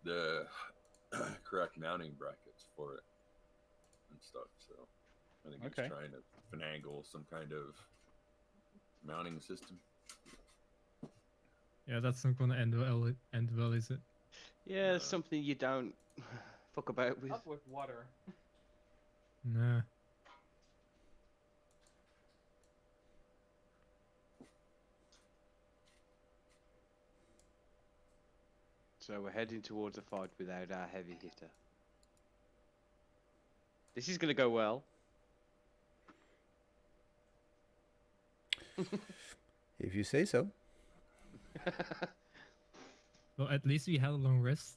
the correct mounting brackets for it and stuff. So I think he's trying to finagle some kind of mounting system. Yeah, that's not gonna end well, is it? Yeah, something you don't fuck about with. Not with water. Nah. So we're heading towards a fight without our heavy hitter. This is gonna go well. If you say so. Well, at least we had a long rest.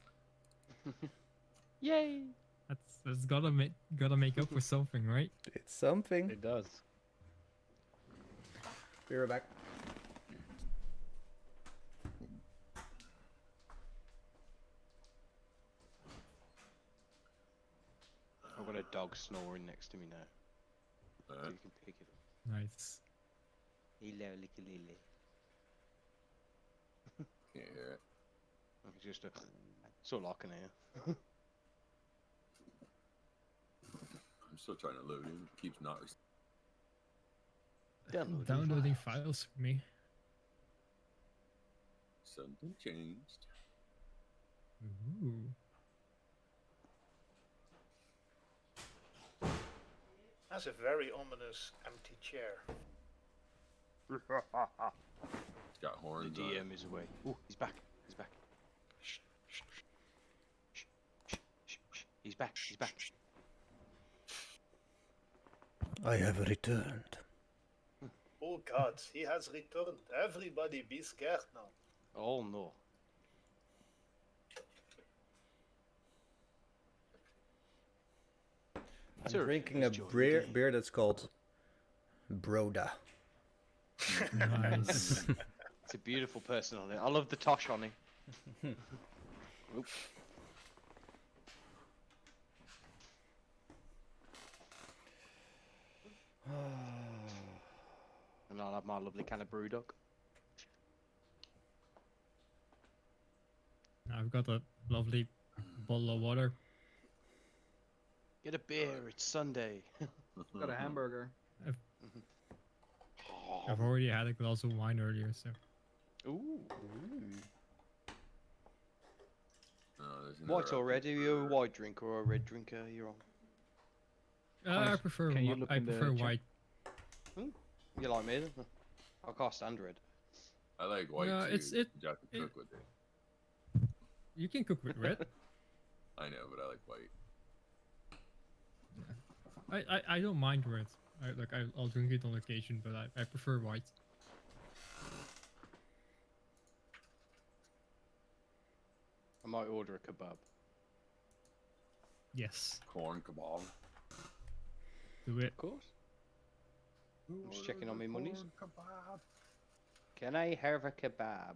Yay! That's gotta make up for something, right? It's something. It does. Be right back. I've got a dog snoring next to me now. So you can pick it up. Nice. Hello, licky lily. Can't hear it. It's just a. It's all I can hear. I'm still trying to load in. It keeps not. Downloading files for me. Something changed. Ooh. That's a very ominous empty chair. It's got horns. The on it. DM is away. Oh, he's back. He's back. Shh, shh, shh. Shh, shh, shh, shh. He's back. He's back. I have returned. Oh God, he has returned. Everybody be scared now. Oh no. I'm Sir, drinking a enjoy the game. beer that's called Broda. Nice. It's a beautiful person on it. I love the tosh on him. Oop. And I'll have my lovely can of brewdog. I've got a lovely bottle of water. Get a beer. It's Sunday. Got a hamburger. I've already had a glass of wine earlier, so. Ooh. There's another White or red? Are update you a for- white drinker or a red drinker? You're on. I prefer Can you look I in the prefer chat? white. You like me then? I can't stand red. I like white No, too. it- You have to it- cook with it. You can cook with red. I know, but I like white. I don't mind red. I'll drink it on occasion, but I prefer white. I might order a kebab. Yes, Corn kebab. do it. Of course. I'm just checking on my monies. Corn kebab. Can I have a kebab?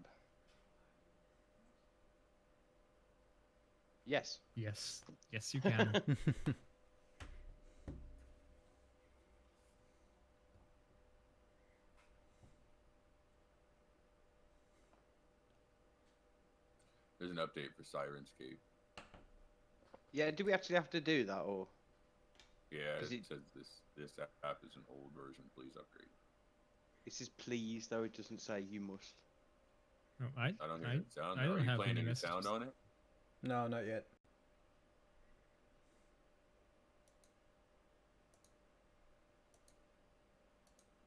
Yes. Yes, yes you can. There's an update for Sirenscape. Yeah, do we actually have to do that, or Yeah, Does it it- says this app is an old version. Please upgrade. this is please though? It doesn't say you must. No, I don't hear any sound. I Are don't you have playing any any sound messages. on it? No, not yet.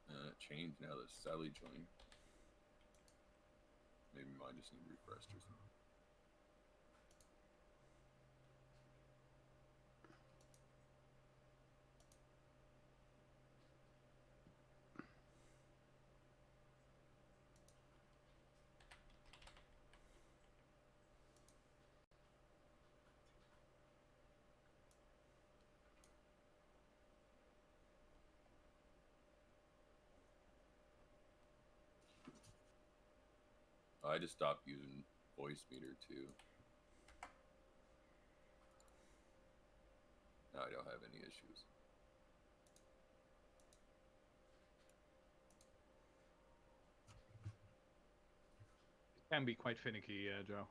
It changed now that Sally joined. Maybe mine just need refreshed or something. I just stopped using voice meter too. Now I don't have any issues. It can be quite finicky, Joe.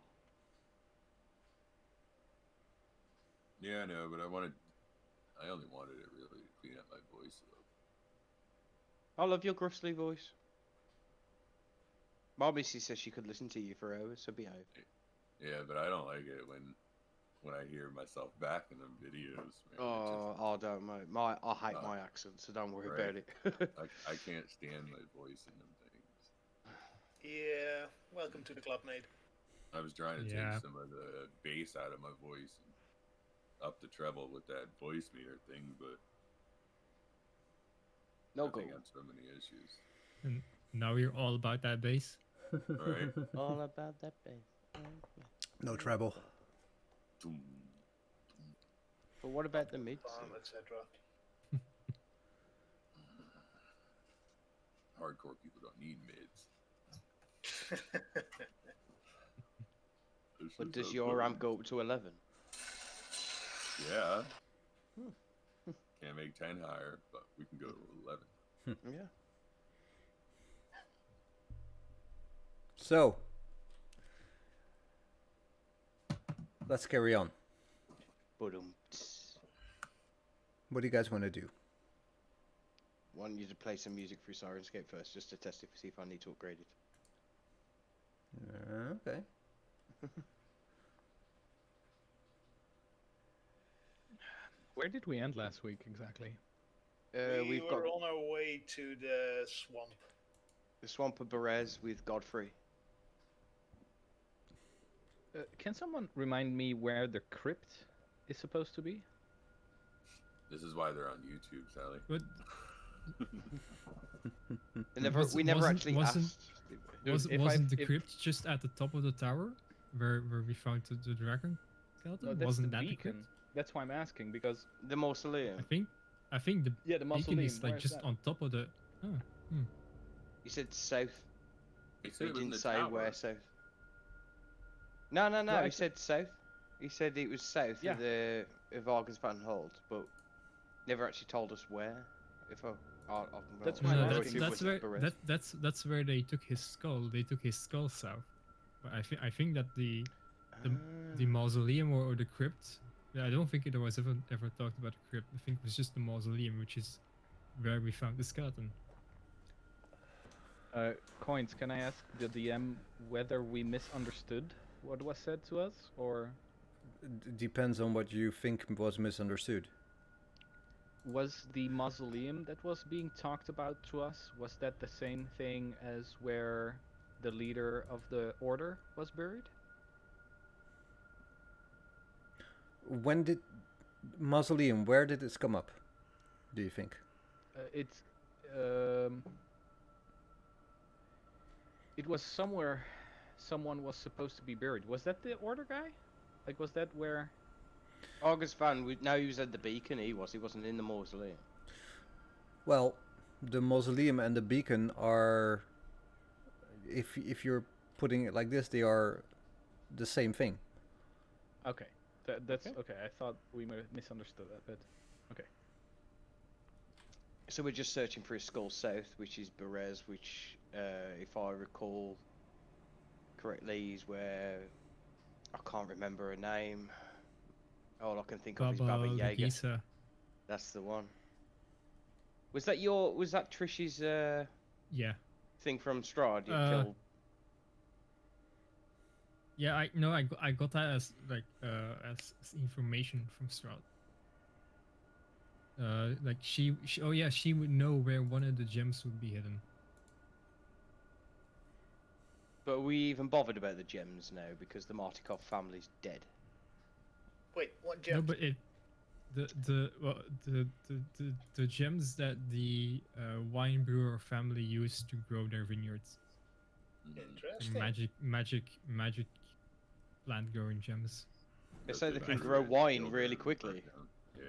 Yeah, I know, but I only wanted it really to clean up my voice a little. I love your gruffly voice. My missus says she could listen to you for hours, so behave. Yeah, but I don't like it when I hear myself back in them videos. Man, Oh, I don't know. I hate my accent, so don't worry right. about it. I can't stand my voice in them things. Yeah, welcome to the club, mate. I was trying to Yeah. take some of the bass out of my voice and up the treble with that voice meter thing, but No I go. think I have so many issues. And now you're all about that bass. Right? All about that bass. No treble. Doom. But what about the mids? Etc. Hardcore people don't need mids. This But is does so your fun. amp go up to 11? Yeah. Can't make 10 higher, but we can go to 11. Yeah. So, let's carry on. Ba-dum. What do you guys want to do? Want you to play some music through Sirenscape first, just to test it, see if I need to upgrade it. Okay. Where did we end last week exactly? we We've were got on our way to the swamp. the Swamp of Berez with Godfrey. Can someone remind me where the crypt is supposed to be? This is why they're on YouTube, Sally. But We never wasn't- actually wasn't- asked. did we? wasn't the crypt just at the top of the tower, where we found the dragon skeleton? No, that's wasn't the that the beacon. crypt? That's why I'm asking, because The mausoleum. I think the yeah, the beacon mausoleum is like where's just that? on top of the. Oh, You said south. They said He it was in didn't the say tower. where south. No. Well, He said south. He said it was south Yeah. of the Vargasvan Hold, but never actually told us where. If I can That's remember. why I'm no, asking. that's where they took his skull. They took his skull south. But I think that the mausoleum or the crypt. Yeah, I don't think it was ever talked about the crypt. I think it was just the mausoleum, which is where we found the skeleton. Coins, can I ask the DM whether we misunderstood what was said to us, or Depends on what you think was misunderstood. was the mausoleum that was being talked about to us, was that the same thing as where the leader of the order was buried? When did mausoleum? Where did this come up? Do you think? It was somewhere someone was supposed to be buried. Was that the order guy? Like, was that where? August Van, no, he was at the beacon. He wasn't in the mausoleum. Well, the mausoleum and the beacon are, if you're putting it like this, they are the same thing. Okay, that's okay. I thought we might have misunderstood that, but okay. So we're just searching for his skull south, which is Berez, which, if I recall correctly, is where I can't remember her name. All I can think of is Baba Yaga. Gisa. That's the one. Was that Trish's Yeah. thing from Strahd? You Uh, killed. Yeah, I got that as like as information from Strahd. Like she would know where one of the gems would be hidden. But are we even bothered about the gems now because the Martikov family's dead? Wait, what No, gem? but the gems that the wine brewer family used to grow their vineyards. Interesting. Magic plant growing gems. They say they the can druids grow wine killed really her quickly. Yeah.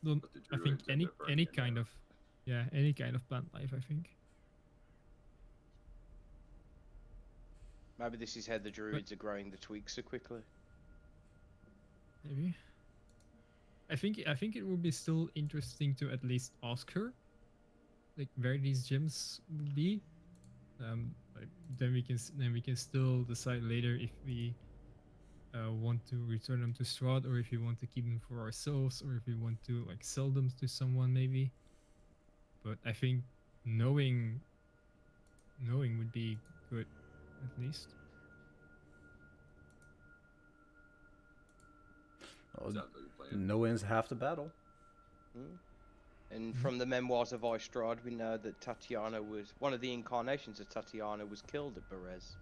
Well, But the I think druids end any up burning it kind down. of any kind of plant life, I think. Maybe this is how the druids are growing the twigs so quickly. Maybe. I think it would be still interesting to at least ask her, like where these gems would be. Like, then we can still decide later if we want to return them to Strahd, or if we want to keep them for ourselves, or if we want to like sell them to someone maybe. But I think knowing would be good, at least. Oh, Sounds like a plan. knowing's half the battle. And from the memoirs of Strahd, we know that Tatiana was one of the incarnations of Tatiana was killed at Berez.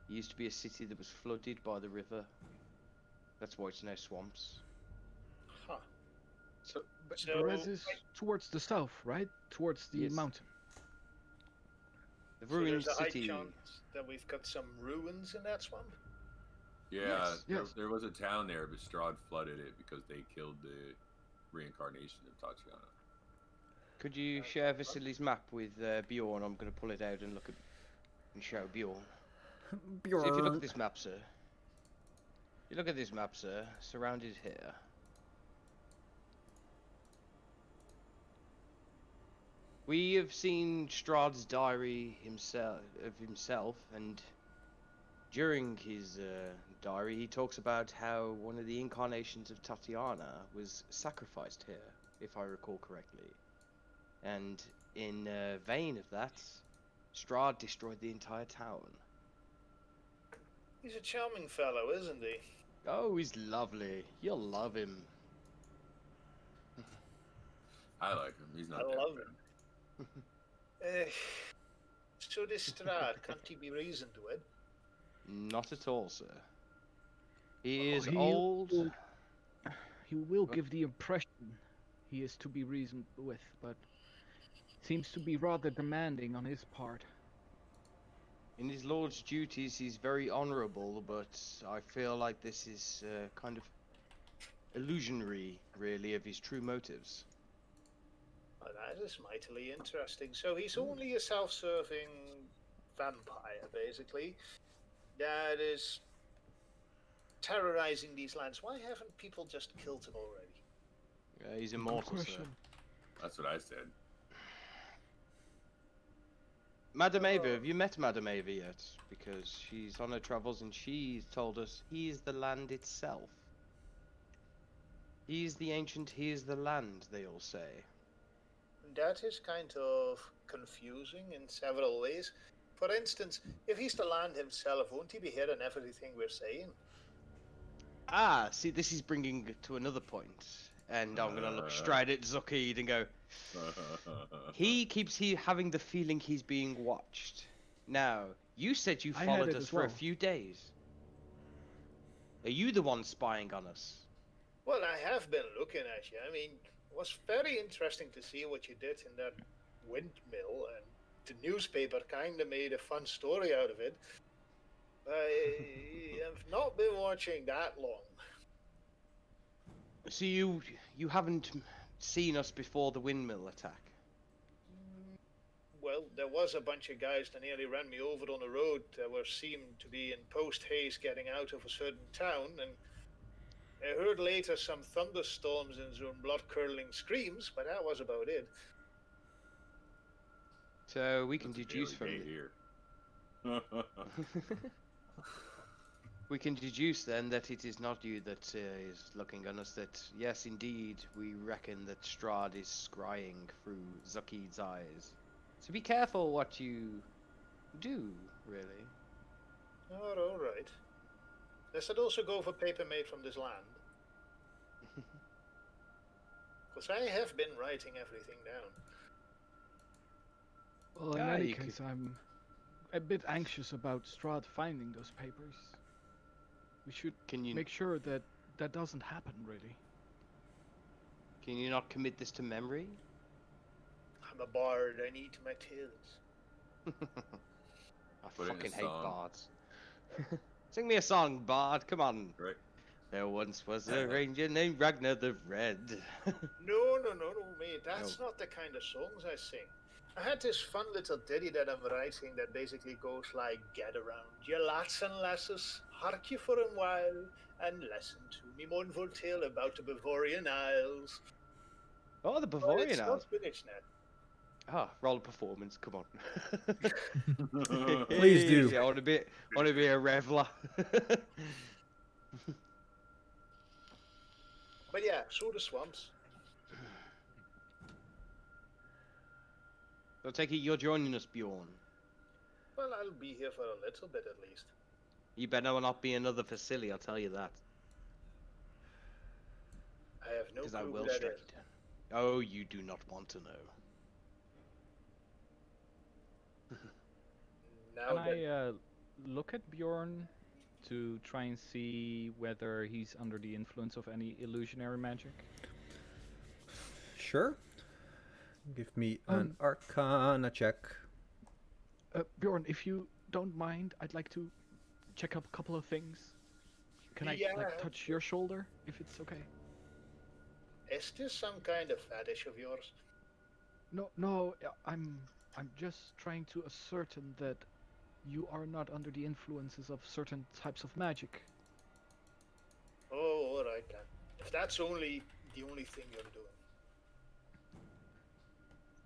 It used to be a city that was flooded by the river. That's why it's now swamps. Huh. So, So, Perez is towards the south, right? Towards the Yes. mountain. The So ruined there's a high city. chance that we've got some ruins in that swamp. Yeah, Yes. there was a town there, but Strahd flooded it because they killed the reincarnation of Tatiana. Could you share Vasily's map with Bjorn? I'm going to pull it out and look at and show Bjorn. So if you look at this map, sir. You look at this map, sir. Surrounded here. We have seen Strahd's diary himself, and during his diary, he talks about how one of the incarnations of Tatiana was sacrificed here, if I recall correctly. And in vein of that, Strahd destroyed the entire town. He's a charming fellow, isn't he? Oh, he's lovely. You'll love him. I like him. He's not I that love bad. So this Strahd, can't he be reasoned with? Not at all, sir. He Oh, is he old. He will What? give the impression he is to be reasoned with, but seems to be rather demanding on his part. In his lord's duties, he's very honourable, but I feel like this is kind of illusionary, really, of his true motives. Oh, that is mightily interesting. So he's only a self-serving vampire, basically, that is terrorizing these lands. Why haven't people just killed him already? He's immortal, sir. That's what I said. Madame Ava, have you met Madame Ava yet? Because she's on her travels and she's told us he is the land itself. He is the ancient, he is the land, they all say. That is kind of confusing in several ways. For instance, if he's the land himself, won't he be hearing everything we're saying? Ah, see, this is bringing to another point. And I'm gonna look straight at Zuckeed and go, he keeps having the feeling he's being watched. Now, you said you I had followed it us as for a well. few days. Are you the one spying on us? Well, I have been looking at you. I mean, it was very interesting to see what you did in that windmill, and the newspaper kind of made a fun story out of it. I have not been watching that long. So you haven't seen us before the windmill attack? Well, there was a bunch of guys that nearly ran me over on the road that were seemed to be in post haste getting out of a certain town, and I heard later some thunderstorms and some blood-curdling screams, but that was about it. So we can That's deduce from really gay here. we can deduce then that it is not you that is looking on us. That yes, indeed, we reckon that Strahd is scrying through Zuckeed's eyes. So be careful what you do, really. Oh, all right. Does it also go for paper made from this land? Because I have been writing everything down. Well, in Ah, any you case, I'm a bit anxious about Strahd finding those papers. We should Can you make sure that that doesn't happen, really. can you not commit this to memory? I'm a bard, I need my tales. I Put it in a fucking hate song. bards. Sing me a song, bard. Come on. Right. There once was a ranger named Ragnar the Red. No, mate, that's not the kind of songs I sing. I had this fun little ditty that I'm writing that basically goes like, get around, ye lads and lasses, hark ye for a while, and listen to me mournful tale about the Bavarian Isles. Oh, the But Bavarian it's Isles. not finished yet. Ah, roll a performance. Come on. Please do. I want to be a reveler. But yeah, through the swamps. So I take it you're joining us, Bjorn. Well, I'll be here for a little bit at least. You better not be another Vasily, I'll tell you that. I have no Because I clue will who that strike is. you down. Oh, you do not want to know. Now Can then, I look at Bjorn to try and see whether he's under the influence of any illusionary magic? Sure. Give me an Arcana check. Bjorn, if you don't mind, I'd like to check up a couple of things. Can I Yeah. touch your shoulder, if it's okay? Is this some kind of fetish of yours? No, I'm just trying to ascertain that you are not under the influences of certain types of magic. Oh, alright then. If that's the only thing you're doing.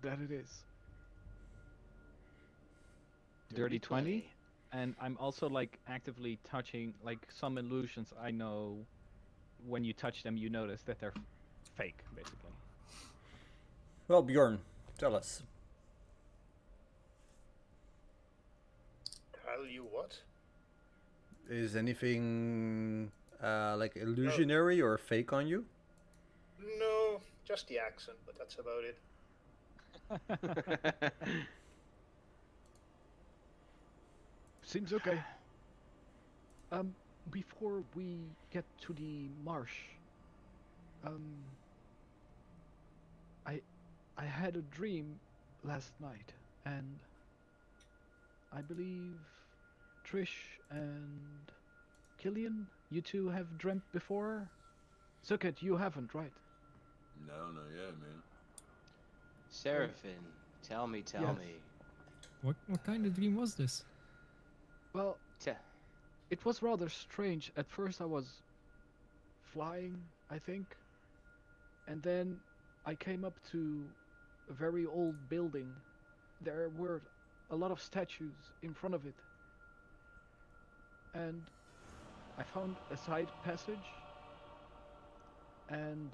That it is. Dirty 20. And I'm also like actively touching like some illusions I know when you touch them you notice that they're fake, basically. Well, Bjorn, tell us. Tell you what? Is anything like illusionary or fake on you? No, just the accent, but that's about it. Seems okay. Before we get to the marsh, I had a dream last night, and I believe Trish and Killian, you two have dreamt before? Sukkot, you haven't, right? No, not yet, man. Seraphim, tell me. Yes. What kind of dream was this? Well, Te- it was rather strange. At first I was flying, I think. And then I came up to a very old building. There were a lot of statues in front of it. And I found a side passage. And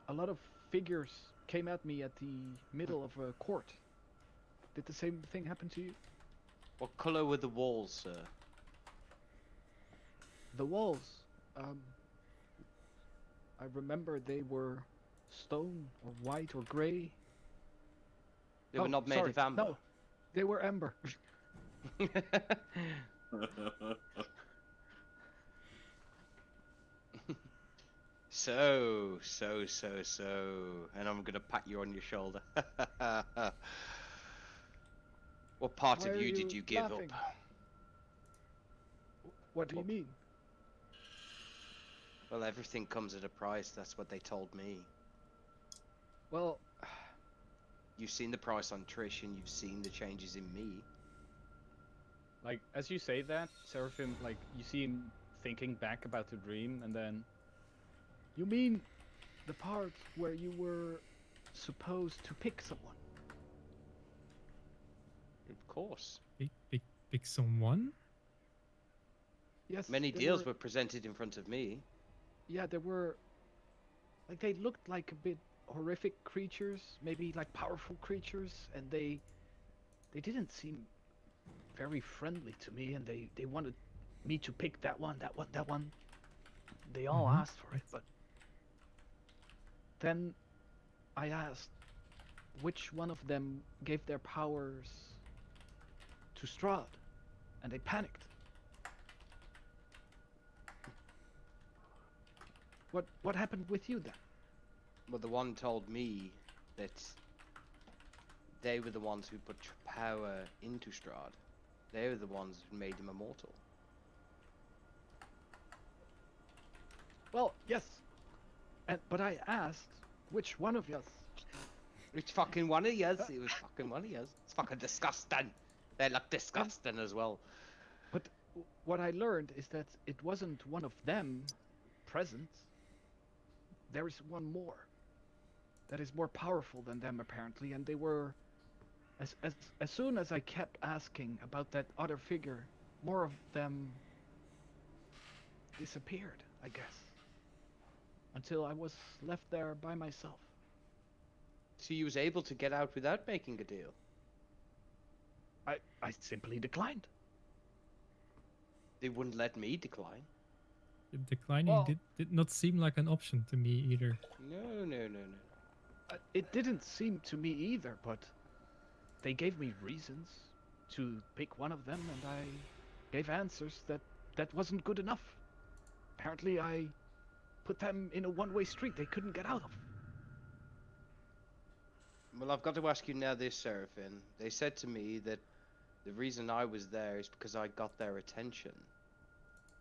a lot of figures came at me at the middle of a court. Did the same thing happen to you? What colour were the walls, sir? The walls, I remember they were stone or white or grey. They were not made sorry, of amber. No, they were amber. So, and I'm gonna pat you on your shoulder. What part Why of are you did you you give laughing? up? What do you mean? Well, everything comes at a price, that's what they told me. Well, You've seen the price on Trish and you've seen the changes in me. like, as you say that, Seraphim, like, you see him thinking back about the dream, and then... You mean the part where you were supposed to pick someone? Of course. Pick someone? Yes. Many there deals were, were presented in front of me. Yeah, there were... Like, they looked like a bit horrific creatures, maybe like powerful creatures, and they didn't seem very friendly to me, and they wanted me to pick that one. They all asked for it, but then I asked which one of them gave their powers to Strahd, and they panicked. What happened with you then? Well, the one told me that they were the ones who put power into Strahd. They were the ones who made him immortal. Well, yes, but I asked which one of us. Which fucking one of yous? It was fucking one of yous. It's fucking disgusting. They look disgusting as well. But what I learned is that it wasn't one of them present. There is one more that is more powerful than them, apparently, and they were... As soon as I kept asking about that other figure, more of them disappeared, I guess. Until I was left there by myself. So you was able to get out without making a deal? I simply declined. They wouldn't let me decline. Declining Well- did not seem like an option to me either. No. It didn't seem to me either, but they gave me reasons to pick one of them, and I gave answers that wasn't good enough. Apparently, I put them in a one-way street they couldn't get out of. Well, I've got to ask you now this, Seraphim. They said to me that the reason I was there is because I got their attention.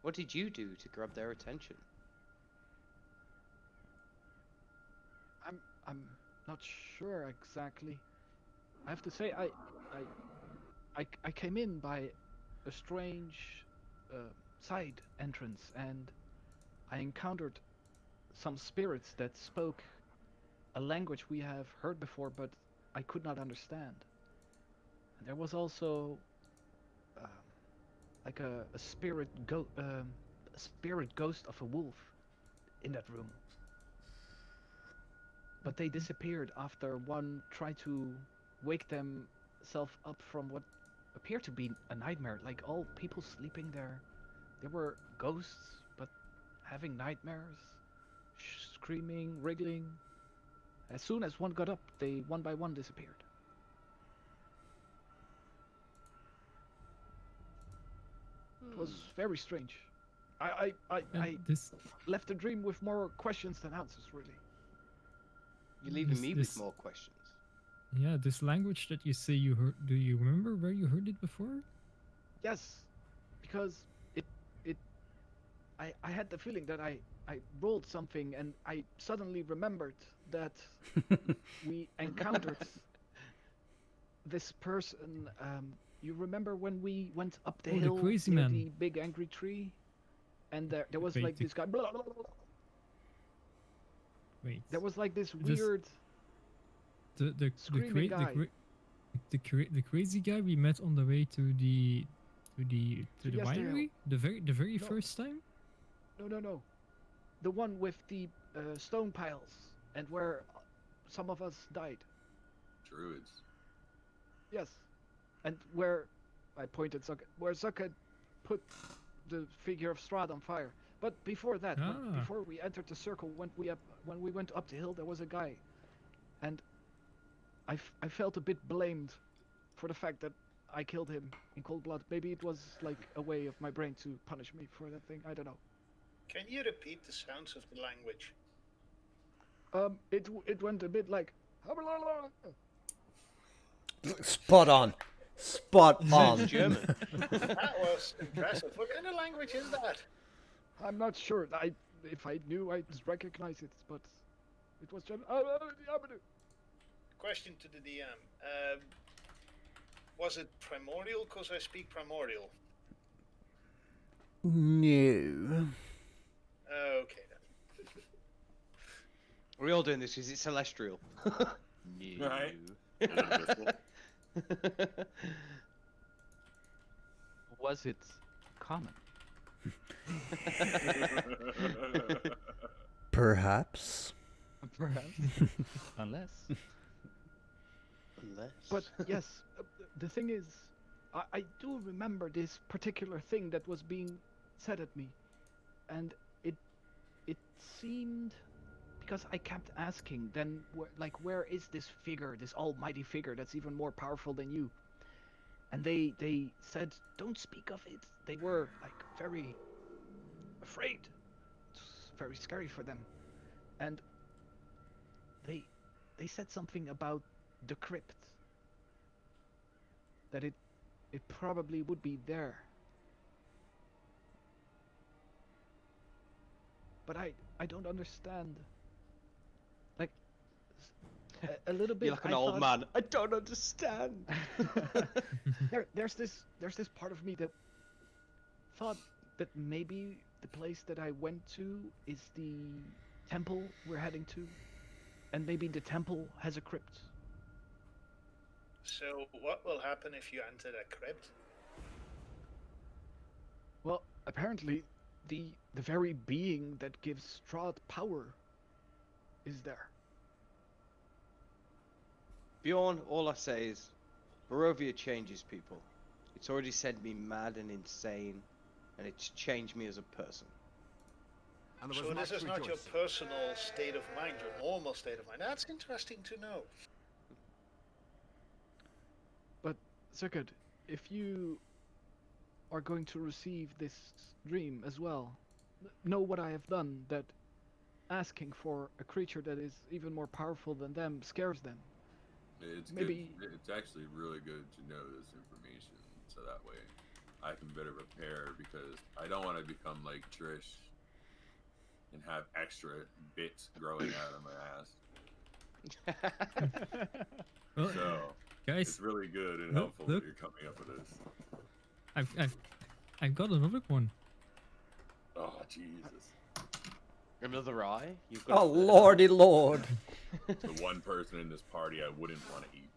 What did you do to grab their attention? I'm not sure exactly. I have to say, I came in by a strange side entrance, and I encountered some spirits that spoke a language we have heard before, but I could not understand. And there was also like a spirit ghost of a wolf in that room. But they disappeared after one tried to wake themselves up from what appeared to be a nightmare. Like all people sleeping there, there were ghosts, but having nightmares, screaming, wriggling. As soon as one got up, they one by one disappeared. It was very strange. I This left the dream with more questions than answers, really. You're leaving This- me this- with more questions. yeah, this language that you say you heard. Do you remember where you heard it before? Yes, because I had the feeling that I rolled something and I suddenly remembered that we encountered this person. You remember when we went up the Oh, the hill crazy near man. the big angry tree, and there was Wait, like the- this guy. Blah, blah, blah, blah. Wait. There was like this This- weird. Screaming guy. The crazy guy we met on the way to the Yes, the winery. The very No. first time. No. The one with the stone piles and where some of us died. Druids. Yes. And where I pointed where Zuck put the figure of Strahd on fire. But before that, Ah. before we entered the circle, when we went up the hill, there was a guy, and I felt a bit blamed for the fact that I killed him in cold blood. Maybe it was like a way of my brain to punish me for that thing. I don't know. Can you repeat the sounds of the language? It went a bit like. Spot on. Spot on. German. That was impressive. What kind of language is that? I'm not sure. If I knew, I'd recognize it, but it was German. Question to the DM. Was it primordial? Because I speak primordial. No. Okay then. We're all doing this. Is it celestial? No. Right. Was it common? Perhaps. Perhaps. Unless. Unless. But yes, the thing is, I do remember this particular thing that was being said at me, and it seemed, because I kept asking, then where is this figure, this almighty figure that's even more powerful than you? And they said, don't speak of it. They were like very afraid. It's very scary for them, and they said something about the crypt. That it probably would be there. But I don't understand. Like a little bit. You're like an I old thought- man. I don't understand. There's this part of me that thought that maybe the place that I went to is the temple we're heading to, and maybe the temple has a crypt. So, what will happen if you enter a crypt? Well, apparently the very being that gives Strahd power is there. Bjorn, all I say is, Barovia changes people. It's already sent me mad and insane, and it's changed me as a person. And there So was this much is not your rejoicing. personal state of mind, your normal state of mind. That's interesting to know. But Zerkad, if you are going to receive this dream as well, know what I have done, that asking for a creature that is even more powerful than them scares them. It's Maybe good. It's actually really good to know this information, so that way I can better prepare. Because I don't want to become like Trish and have extra bits growing out of my ass. Well, So guys, it's really good and look, helpful look. that you're coming up with this. I've got another one. Oh Jesus! Another eye? You've got Oh, a third lordy lord. The one person in this party I wouldn't want to eat.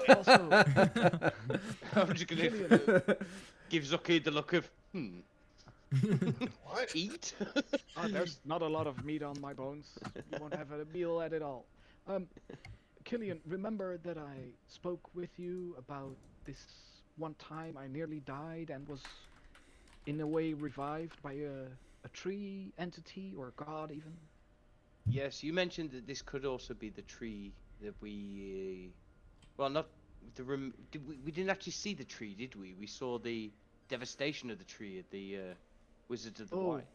also eye. I'm just gonna give Zucky the look of, What? eat? there's not a lot of meat on my bones. You won't have a meal at it all. Killian, remember that I spoke with you about this one time I nearly died and was in a way revived by a tree entity or god even? Yes, you mentioned that this could also be the tree that we, well, not the we didn't actually see the tree, did we? We saw the devastation of the tree at the Wizard of the Oh, White.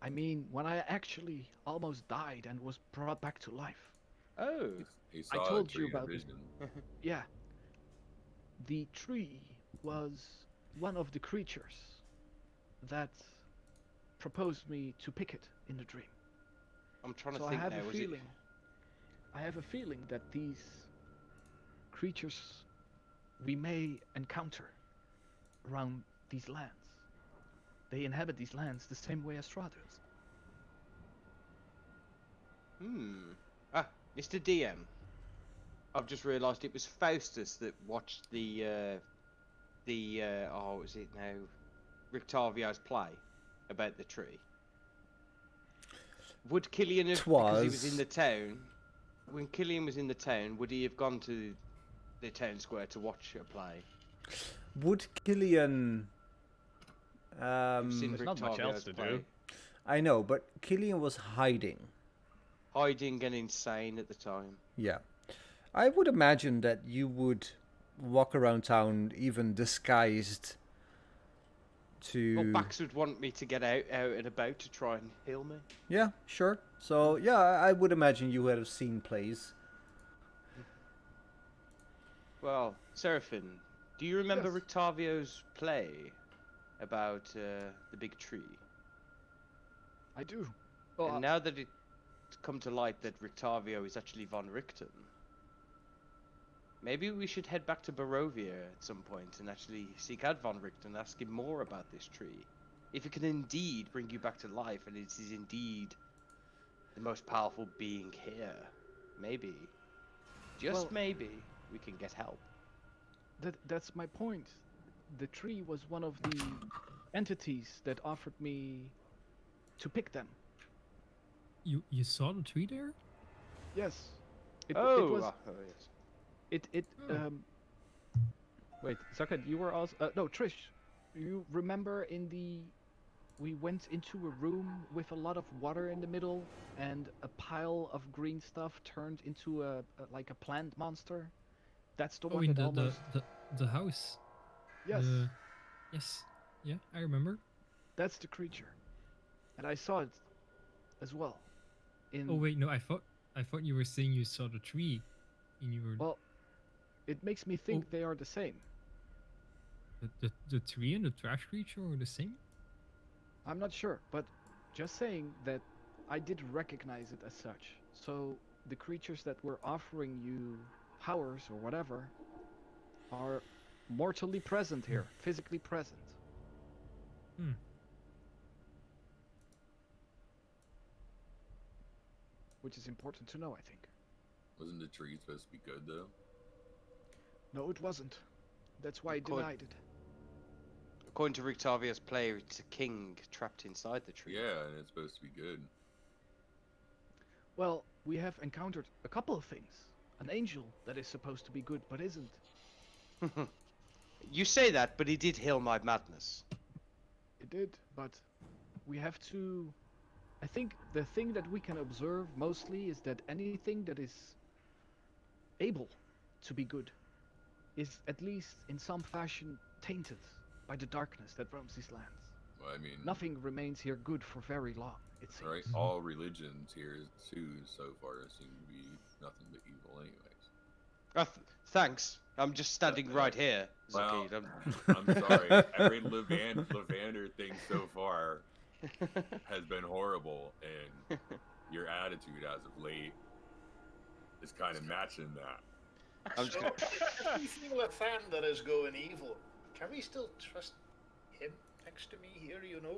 I mean, when I actually almost died and was brought back to life. Oh, He I saw told it you through your about it. vision. Yeah. The tree was one of the creatures that proposed me to pick it in the dream. I'm trying So to I think have now. a Was feeling. I have a feeling that these creatures we may encounter around these lands. They inhabit these lands the same way as Strahd does. Ah, Mr. DM. I've just realised it was Faustus that watched the oh, what was it now? Rictavio's play about the tree. Would Killian have, because he was in Twas. the town, when Killian was in the town, would he have gone to the town square to watch a play? Would Killian... You've seen There's not much else Rictavio's to play. do. I know, but Killian was hiding. Hiding and insane at the time. Yeah. I would imagine that you would walk around town even disguised to... Well, Bax would want me to get out and about to try and heal me. Yeah, sure. So, yeah, I would imagine you would have seen plays. Well, Seraphim, do you remember Yes. Rictavio's play about the big tree? I do. Well, And now that it's come to light that Rictavio is actually von Richten, maybe we should head back to Barovia at some point and actually seek out von Richten and ask him more about this tree. If it can indeed bring you back to life and it is indeed the most powerful being here, maybe, just Well- maybe, we can get help. that's my point. The tree was one of the entities that offered me to pick them. You saw the tree there? Yes. It Oh, was yes. it Oh. Wait, Zerkad, you were also no, Trish. You remember we went into a room with a lot of water in the middle and a pile of green stuff turned into like a plant monster? That's the Oh, one in that almost the house. Yes, Yes. Yeah, I remember. that's the creature. And I saw it as well. Oh wait, no, I thought you were saying you saw the tree, and you were Well, it makes me think Oh. they are the same. the tree and the trash creature are the same. I'm not sure, but just saying that I did recognize it as such. So the creatures that were offering you powers or whatever are mortally present here, physically present. Hmm. Which is important to know, I think. Wasn't the tree supposed to be good though? No, it wasn't. That's why I Could- denied it. According to Rictavia's player, it's a king trapped inside the tree. Yeah, and it's supposed to be good. Well, we have encountered a couple of things. An angel that is supposed to be good but isn't. You say that, but he did heal my madness. It did, but we have to... I think the thing that we can observe mostly is that anything that is able to be good is at least in some fashion tainted by the darkness that roams these lands. Well, I mean, Nothing remains here good for very long, it seems. right? All religions here too so far seem to be nothing but evil, anyways. Thanks. I'm just standing right here. Well, Zakid. I'm sorry. Every Levander thing so far has been horrible, and your attitude as of late is kind of matching that. I'm just So, if everything Lathander is going evil, can we still trust him next to me here, you know?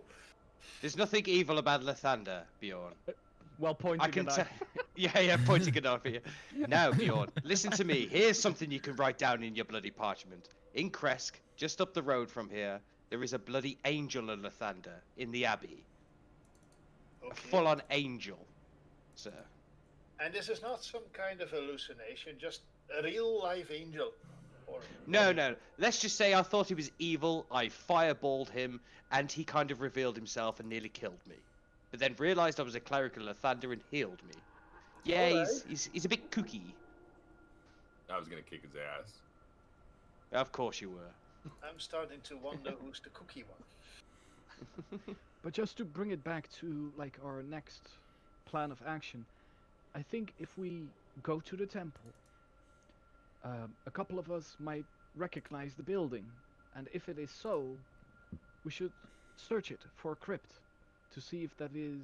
There's nothing evil about Lathander, Bjorn. Well pointed. I can tell. Yeah, pointing it off at you. Now, Bjorn, listen to me. Here's something you can write down in your bloody parchment. In Kresk, just up the road from here, there is a bloody angel of Lathander in the Abbey. A Okay. full-on angel, sir. And this is not some kind of hallucination, just a real live angel. Or No. Let's just say I thought he was evil, I fireballed him, and he kind of revealed himself and nearly killed me. But then realised I was a cleric of Lathander and healed me. Yeah, Alright. he's a bit kooky. I was gonna kick his ass. Of course you were. I'm starting to wonder who's the cookie one. But just to bring it back to like our next plan of action, I think if we go to the temple, a couple of us might recognize the building, and if it is so, we should search it for a crypt to see if that is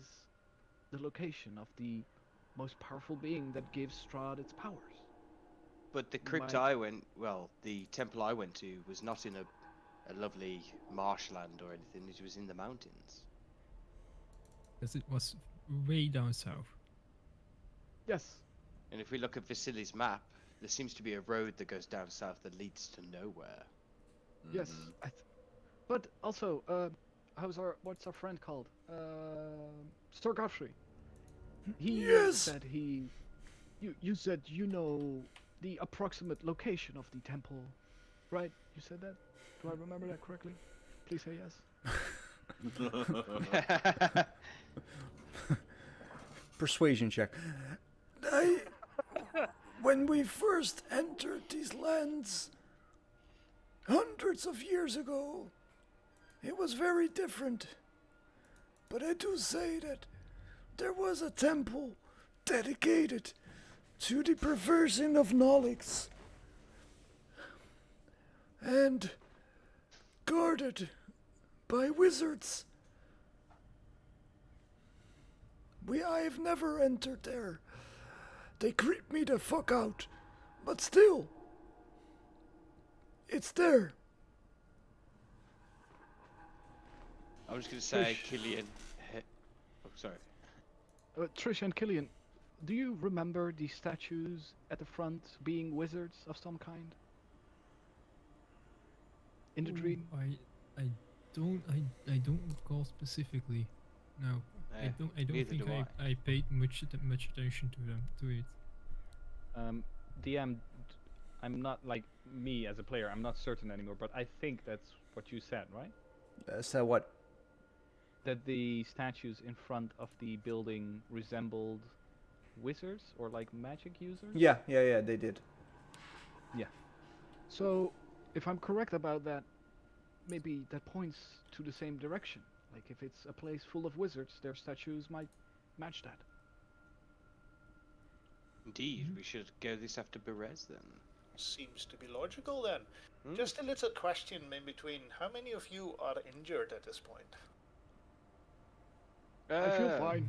the location of the most powerful being that gives Strahd its powers. But the crypt the temple I went to was not in a lovely marshland or anything, it was in the mountains. Because it was way down south. Yes. And if we look at Vasili's map, there seems to be a road that goes down south that leads to nowhere. Yes. Mhm. But also, what's our friend called? Sir Godfrey. He Yes! said you said you know the approximate location of the temple, right? You said that? Do I remember that correctly? Please say yes. Persuasion check. When we first entered these lands, hundreds of years ago, it was very different. But I do say that there was a temple dedicated to the perversion of knowledge and guarded by wizards. I've never entered there. They creep me the fuck out. But still, it's there. I was going to say, Trish. Killian. Oh, sorry. Trish and Killian, do you remember the statues at the front being wizards of some kind? In the dream? I don't recall specifically. No, I don't neither think do I paid much attention to it. DM, I'm not like me as a player. I'm not certain anymore, but I think that's what you said, right? So what? That the statues in front of the building resembled wizards or like magic users. Yeah, they did. So, if I'm correct about that, maybe that points to the same direction. Like, if it's a place full of wizards, their statues might match that. Indeed, we should go this after Berez then. Seems to be logical then. Hmm? Just a little question in between. How many of you are injured at this point? I feel fine.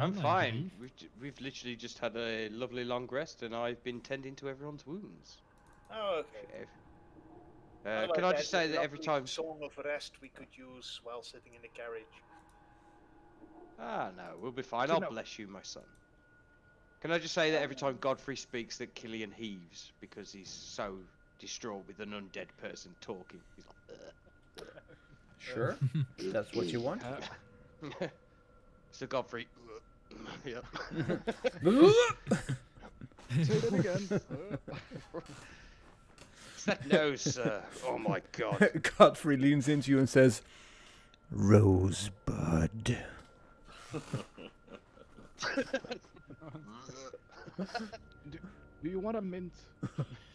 I'm None, I fine. believe. We've literally just had a lovely long rest, and I've been tending to everyone's wounds. Oh, okay. How Can about I just say that every lovely time? song of rest we could use while sitting in the carriage? Ah, no, we'll be fine. So I'll no- bless you, my son. Can I just say that every time Godfrey speaks, that Killian heaves because he's so distraught with an undead person talking. He's like, "Ugh." Sure. That's what you want. So Godfrey. Yeah. Say that again. It's that nose, sir. Oh my god. Godfrey leans into you and says, Rosebud. Do you want a mint?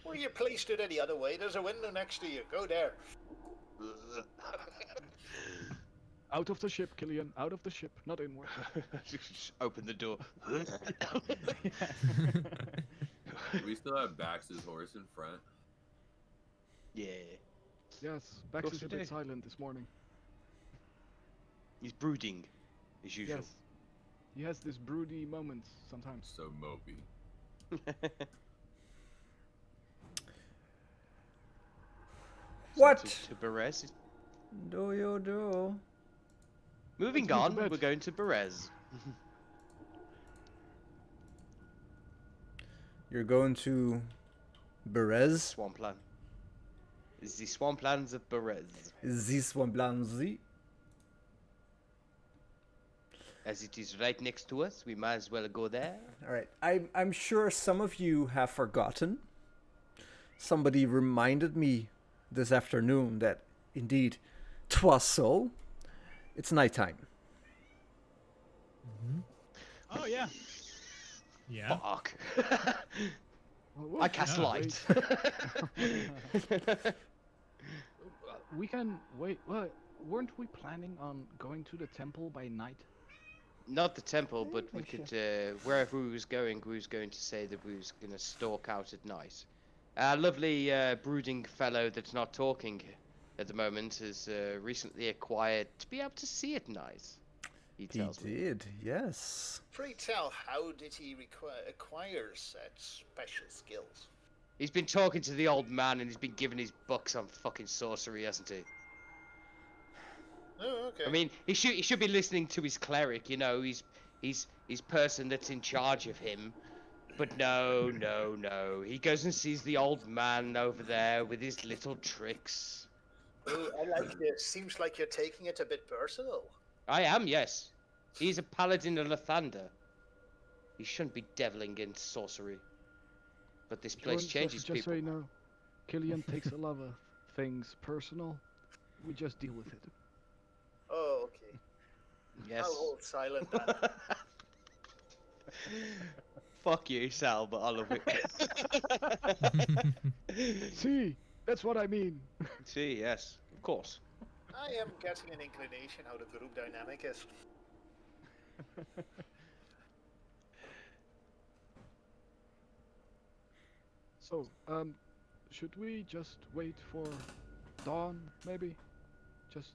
Well, you placed it any other way. There's a window next to you. Go there. Out of the ship, Killian. Out of the ship, not inward. Just open the door. We still have Bax's horse in front. Yeah. Yes, Bax Course is we a bit do. silent this morning. He's brooding, as usual. Yes. He has this broody moments sometimes. So mopey. What To Berez. do you do? Moving Let's go to on, bed. we're going to Berez. You're going to Berez? Swampland. Is the swamplands of Berez. This one blanzi. As it is right next to us, we might as well go there. All right. I'm sure some of you have forgotten. Somebody reminded me this afternoon that indeed 'twas so. It's nighttime. Oh yeah. Yeah. Fuck. Well, I cast Yeah. light. We can wait. Well, weren't we planning on going to the temple by night? Not the temple, but we Okay, could, wherever we was going to say that we was going to stalk out at night. Our lovely brooding fellow that's not talking at the moment has recently acquired to be able to see at night. He He tells me. did, yes. Pray tell, how did he acquire such special skills? He's been talking to the old man and he's been giving his bucks on fucking sorcery, hasn't he? Oh, okay. I mean, he should be listening to his cleric, you know, he's person that's in charge of him. But no. He goes and sees the old man over there with his little tricks. Oh, I like this. Seems like you're taking it a bit personal. I am, yes. He's a paladin of Lathander. He shouldn't be deviling in sorcery. But this place Jordan, changes just people. so you know, Killian takes a lot of things personal. We just deal with it. Oh, okay. Yes. I'll hold silent then. Fuck you, Sal, but I love it. See, that's what I mean. See, yes, of course. I am getting an inclination how the group dynamic is. So, should we just wait for dawn, maybe? Just.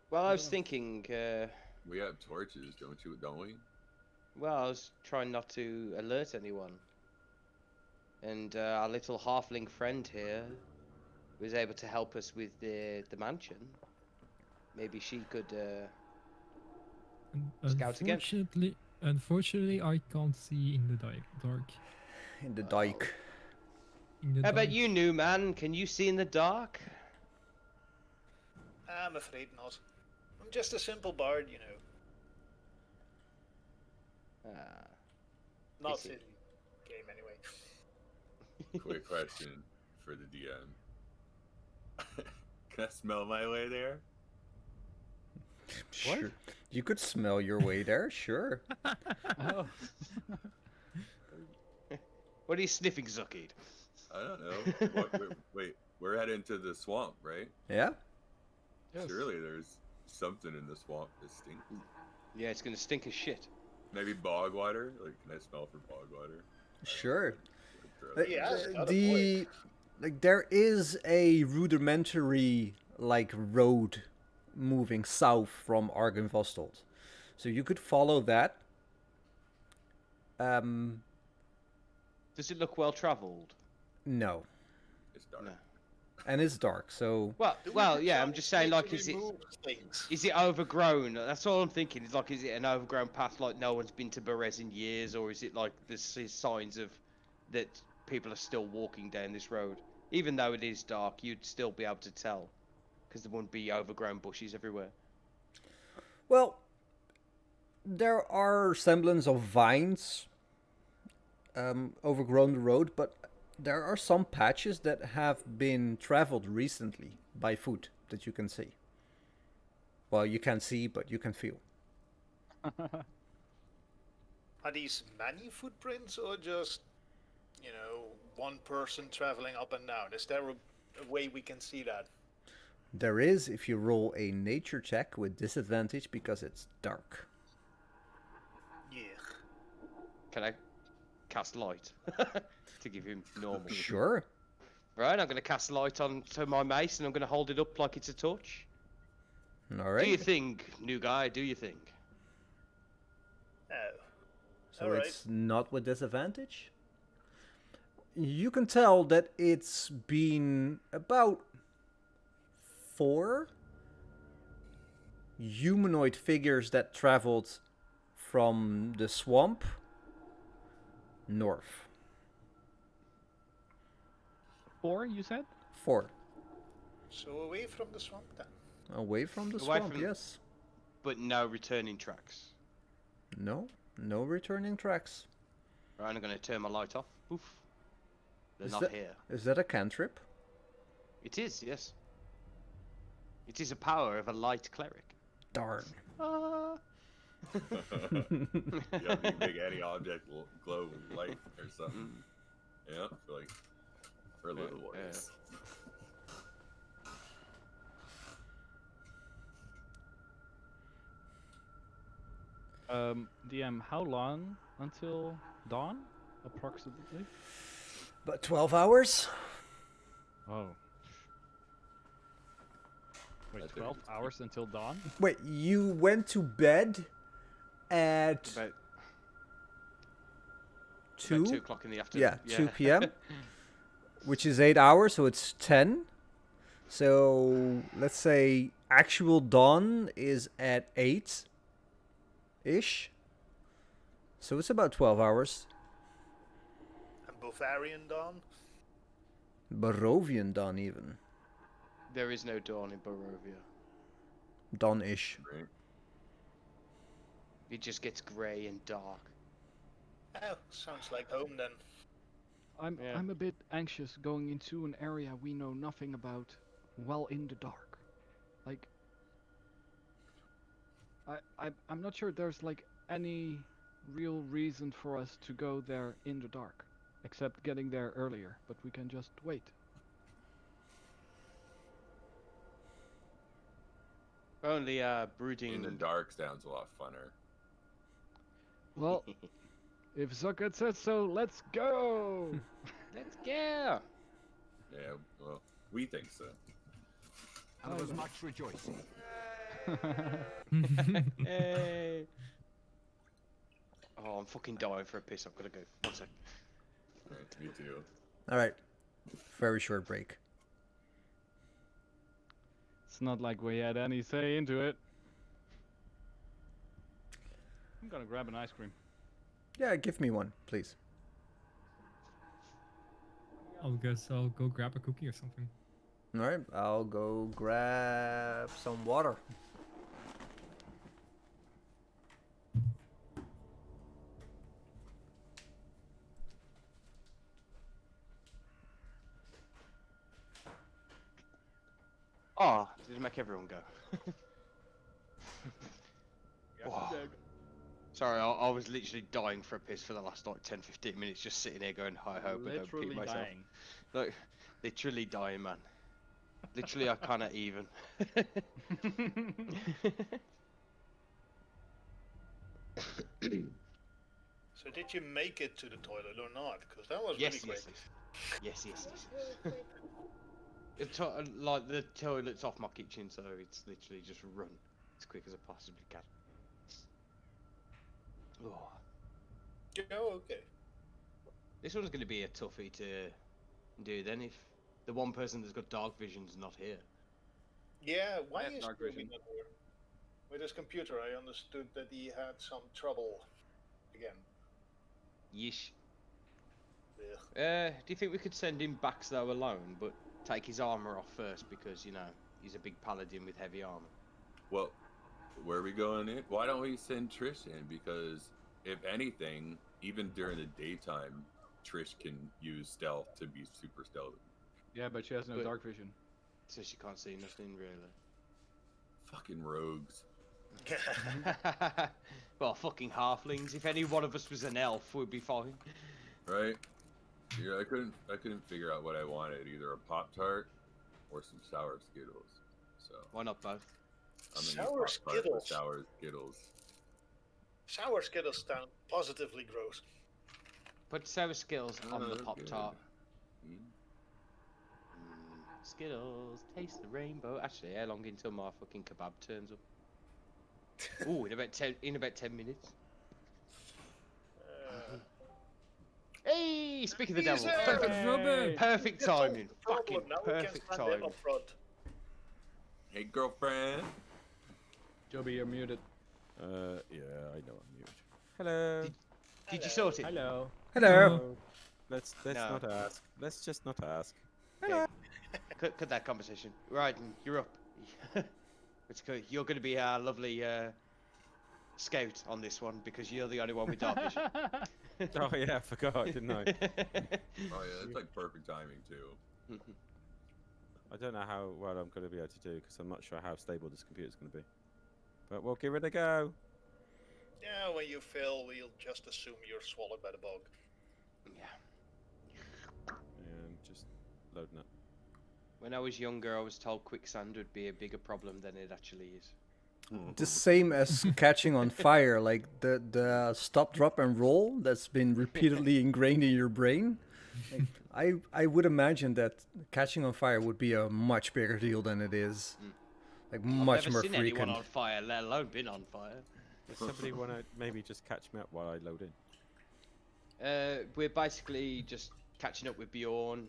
Well, I was Yeah. thinking, We have torches, don't we? well, I was trying not to alert anyone. And our little halfling friend here was able to help us with the mansion. Maybe she could, Scout again. Unfortunately, I can't see in the dark. In the dike. In the How about dark. you, new man? Can you see in the dark? I'm afraid not. I'm just a simple bard, you know. Ah, Not Pity. in game anyway. Quick question for the DM. Can I smell my way there? Sure. You could smell your way there, sure. Oh. what are you sniffing, Zuckid? I don't know. Wait, we're heading to the swamp, right? Yeah? Yes. Surely there's something in the swamp that stinks. Yeah, it's gonna stink as shit. Maybe bog water? Like, can I smell for bog water? Sure. Yeah, attaboy. There is a rudimentary road moving south from Argenvostold. So you could follow that. Does it look well travelled? No. It's dark. No. And it's dark, so Well, yeah. I'm just saying, like, is Remove things. it overgrown? That's all I'm thinking. Is like, is it an overgrown path? Like, no one's been to Berez in years, or is it like there's signs of that people are still walking down this road? Even though it is dark, you'd still be able to tell. Because there wouldn't be overgrown bushes everywhere. Well, there are semblance of vines overgrown the road, but there are some patches that have been traveled recently by foot that you can see. Well, you can't see, but you can feel. Are these many footprints or just, one person traveling up and down? Is there a way we can see that? There is if you roll a nature check with disadvantage because it's dark. Yeah. Can I cast light to give him normal? Sure. Right, I'm going to cast light onto my mace and I'm going to hold it up like it's a torch. All right. Do you think, new guy? Do you think? Oh. So All right. it's not with disadvantage. You can tell that it's been about 4 humanoid figures that traveled from the swamp north. 4, you said? 4. So away from the swamp then. Away from the Away swamp, from- yes. But no returning tracks. No returning tracks. Right, I'm going to turn my light off. Oof. They're Is not that- here. Is that a cantrip? It is, yes. It is a power of a light cleric. Darn. Ah. Yeah, the big any object glow light or something. Yeah, for like for little ones. DM, how long until dawn, approximately? But 12 hours? Oh. Wait, I think 12 it's- hours until dawn? Wait, you went to bed at About 2? 2 o'clock in the afternoon. Yeah, 2 p.m. Which is 8 hours, so it's 10. So let's say actual dawn is at 8 ish. So it's about 12 hours. And Bavarian dawn? Barovian dawn, even. There is no dawn in Barovia. Dawn ish. Right? It just gets grey and dark. Oh, sounds like home then. Yeah. I'm a bit anxious going into an area we know nothing about, well in the dark. Like, I'm not sure there's like any real reason for us to go there in the dark, except getting there earlier. But we can just wait. Only brooding. In the dark sounds a lot funner. Well, if Zucket says so, let's go. Let's go. Yeah, well, we think so. And there was much rejoicing. Hey. Oh, I'm fucking dying for a piss. I've got to go. 1 sec. Right, me too. All right. Very short break. It's not like we had any say into it. I'm gonna grab an ice cream. Yeah, give me one, please. I'll guess I'll go grab a cookie or something. All right, I'll go grab some water. Oh, did it make everyone go? Wow. Sorry, I was literally dying for a piss for the last like 10-15 minutes, just sitting here going, I hope I don't pee Literally myself. dying. Like, literally dying, man. Literally, I cannot even. So did you make it to the toilet or not? Because that was yes, really quick. yes, yes. Like the toilet's off my kitchen, so it's literally just run as quick as I possibly can. Oh. Oh, okay. This one's going to be a toughie to do then if the one person that's got dark vision's not here. Yeah, why have is dark Toby vision. not here? With his computer, I understood that he had some trouble again. Yeesh. Ugh. Do you think we could send him back though alone, but take his armor off first because, you know, he's a big paladin with heavy armor. Well, where are we going in? Why don't we send Trish in? Because if anything, even during the daytime, Trish can use stealth to be super stealthy. Yeah, but she has no But- dark vision. So she can't see nothing really. Fucking rogues. Well, fucking halflings. If any one of us was an elf, we'd be fine. Right? Yeah, I couldn't figure out what I wanted, either a Pop-Tart or some sour Skittles. So Why not both? I'm gonna use Sour Pop-Tart for Skittles? sour Skittles. Sour Skittles sound positively gross. Put sour Skittles on the that's Pop good. Tart. Mm. Skittles, taste the rainbow. Actually, how long until my fucking kebab turns up? Ooh, in about 10 minutes. Hey, speak of the devil. Easy! Perfect It's all timing. the problem. Fucking Now we can perfect stand it timing. up front. Hey, girlfriend. Joby, you're muted. Yeah, I know I'm muted. Hello. Did you sort it? Hello. Hello. Let's No. not ask. Let's just not ask. Cut that conversation. Right, you're up. It's good. You're going to be our lovely scout on this one because you're the only one with dark vision. Oh yeah, I forgot, didn't I? Oh yeah, it's like perfect timing too. I don't know how well I'm going to be able to do because I'm not sure how stable this computer's going to be. But we'll give it a go. Yeah, when you fail, we'll just assume you're swallowed by the bog. Yeah. And just loading up. When I was younger, I was told quicksand would be a bigger problem than it actually is. The same as catching on fire, like the stop, drop, and roll that's been repeatedly ingrained in your brain. Like, I would imagine that catching on fire would be a much bigger deal than it is. Like I've much never more seen frequent. anyone on fire, let alone been on fire. Does somebody want to maybe just catch me up while I load in? We're basically just catching up with Bjorn.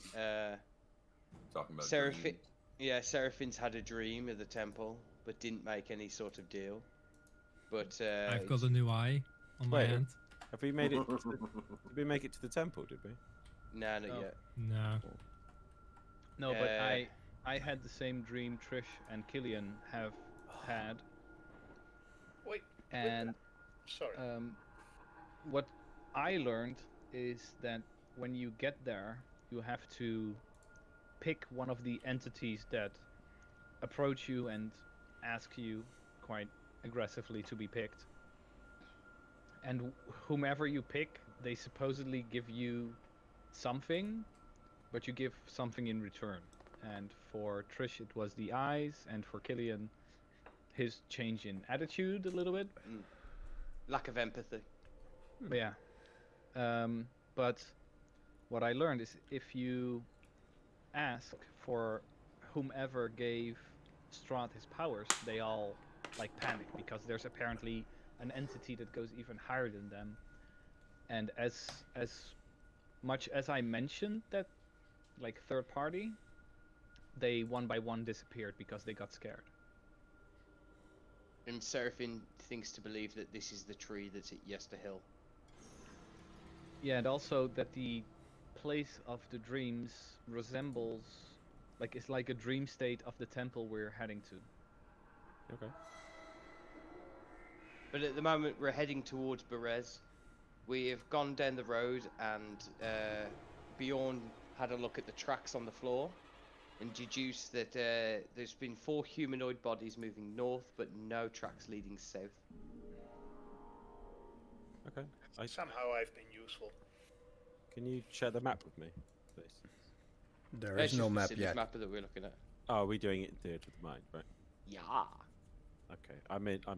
Talking about Seraphin, dreams. yeah, Seraphin's had a dream of the temple, but didn't make any sort of deal. But I've got a new eye on my Wait. hand. Have we made it? Did we make it to the temple? Did we? nah, not No. yet. No. No, but Uh, I had the same dream Trish and Killian have had, Wait, and sorry. what I learned is that when you get there, you have to pick one of the entities that approach you and ask you quite aggressively to be picked. And whomever you pick, they supposedly give you something, but you give something in return. And for Trish, it was the eyes, and for Killian, his change in attitude a little bit. lack of empathy. But yeah. But what I learned is if you ask for whomever gave Strahd his powers, they all like panic because there's apparently an entity that goes even higher than them. And as much as I mentioned that like third party, they one by one disappeared because they got scared. And Seraphin thinks to believe that this is the tree that's at Yester Hill. Yeah, and also that the place of the dreams resembles, like it's like a dream state of the temple we're heading to. Okay. But at the moment, we're heading towards Berez. We have gone down the road, and Bjorn had a look at the tracks on the floor and deduced that there's been 4 humanoid bodies moving north, but no tracks leading south. Okay. Somehow I've been useful. Can you share the map with me, please? There It's is no just the map civic yet. map that we're looking at. Oh, are we doing it in Theatre of the Mind, right? Yeah. Okay. I'm in. I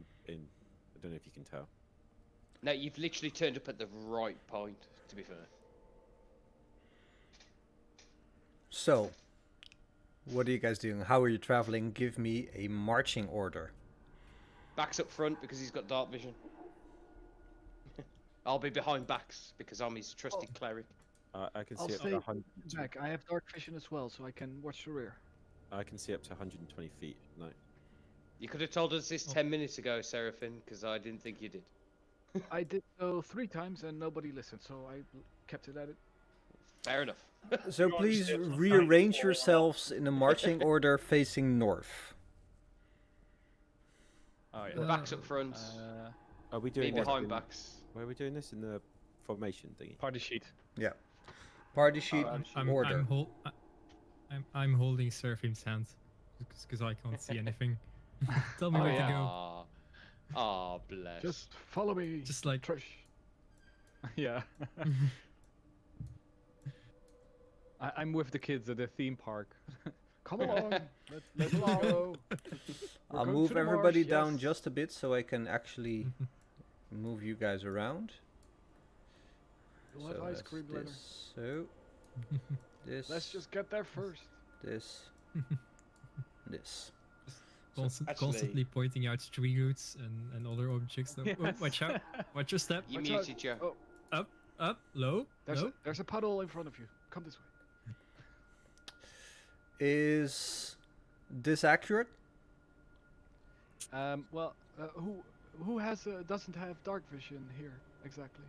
don't know if you can tell. No, you've literally turned up at the right point, to be fair. So, what are you guys doing? How are you traveling? Give me a marching order. Bax up front because he's got dark vision. I'll be behind Bax because I'm his trusted cleric. I can I'll see up stay to 100. back. I have dark vision as well, so I can watch the rear. I can see up to 120 feet. No. You could have told us this 10 minutes ago, Seraphin, because I didn't think you did. I did so 3 times and nobody listened, so I kept it at it. Fair enough. So You're on please steps of rearrange 94 yourselves in a marching order facing north. Oh yeah. The backs up front. Are we Me doing this behind in- backs. Where are we doing this in the formation thingy? Party sheet. Yeah. Party sheet order. I'm holding Seraphim's hand because I can't see anything. Tell me Oh, where yeah. to go. Ah, bless. Just follow me. Just like Trish. Yeah. I'm with the kids at the theme park. Come along. Let's go. We're I'll going move to the everybody marsh, down yes. just a bit so I can actually move you guys around. We'll have So ice that's cream later. this. So this. Let's just get there first. This. This. Constantly pointing out tree roots and other objects. Oh, watch out! Watch your step. You Watch out. muted, Joe. Oh, Up, low, low. there's a puddle in front of you. Come this way. Is this accurate? Well, who doesn't have dark vision here exactly?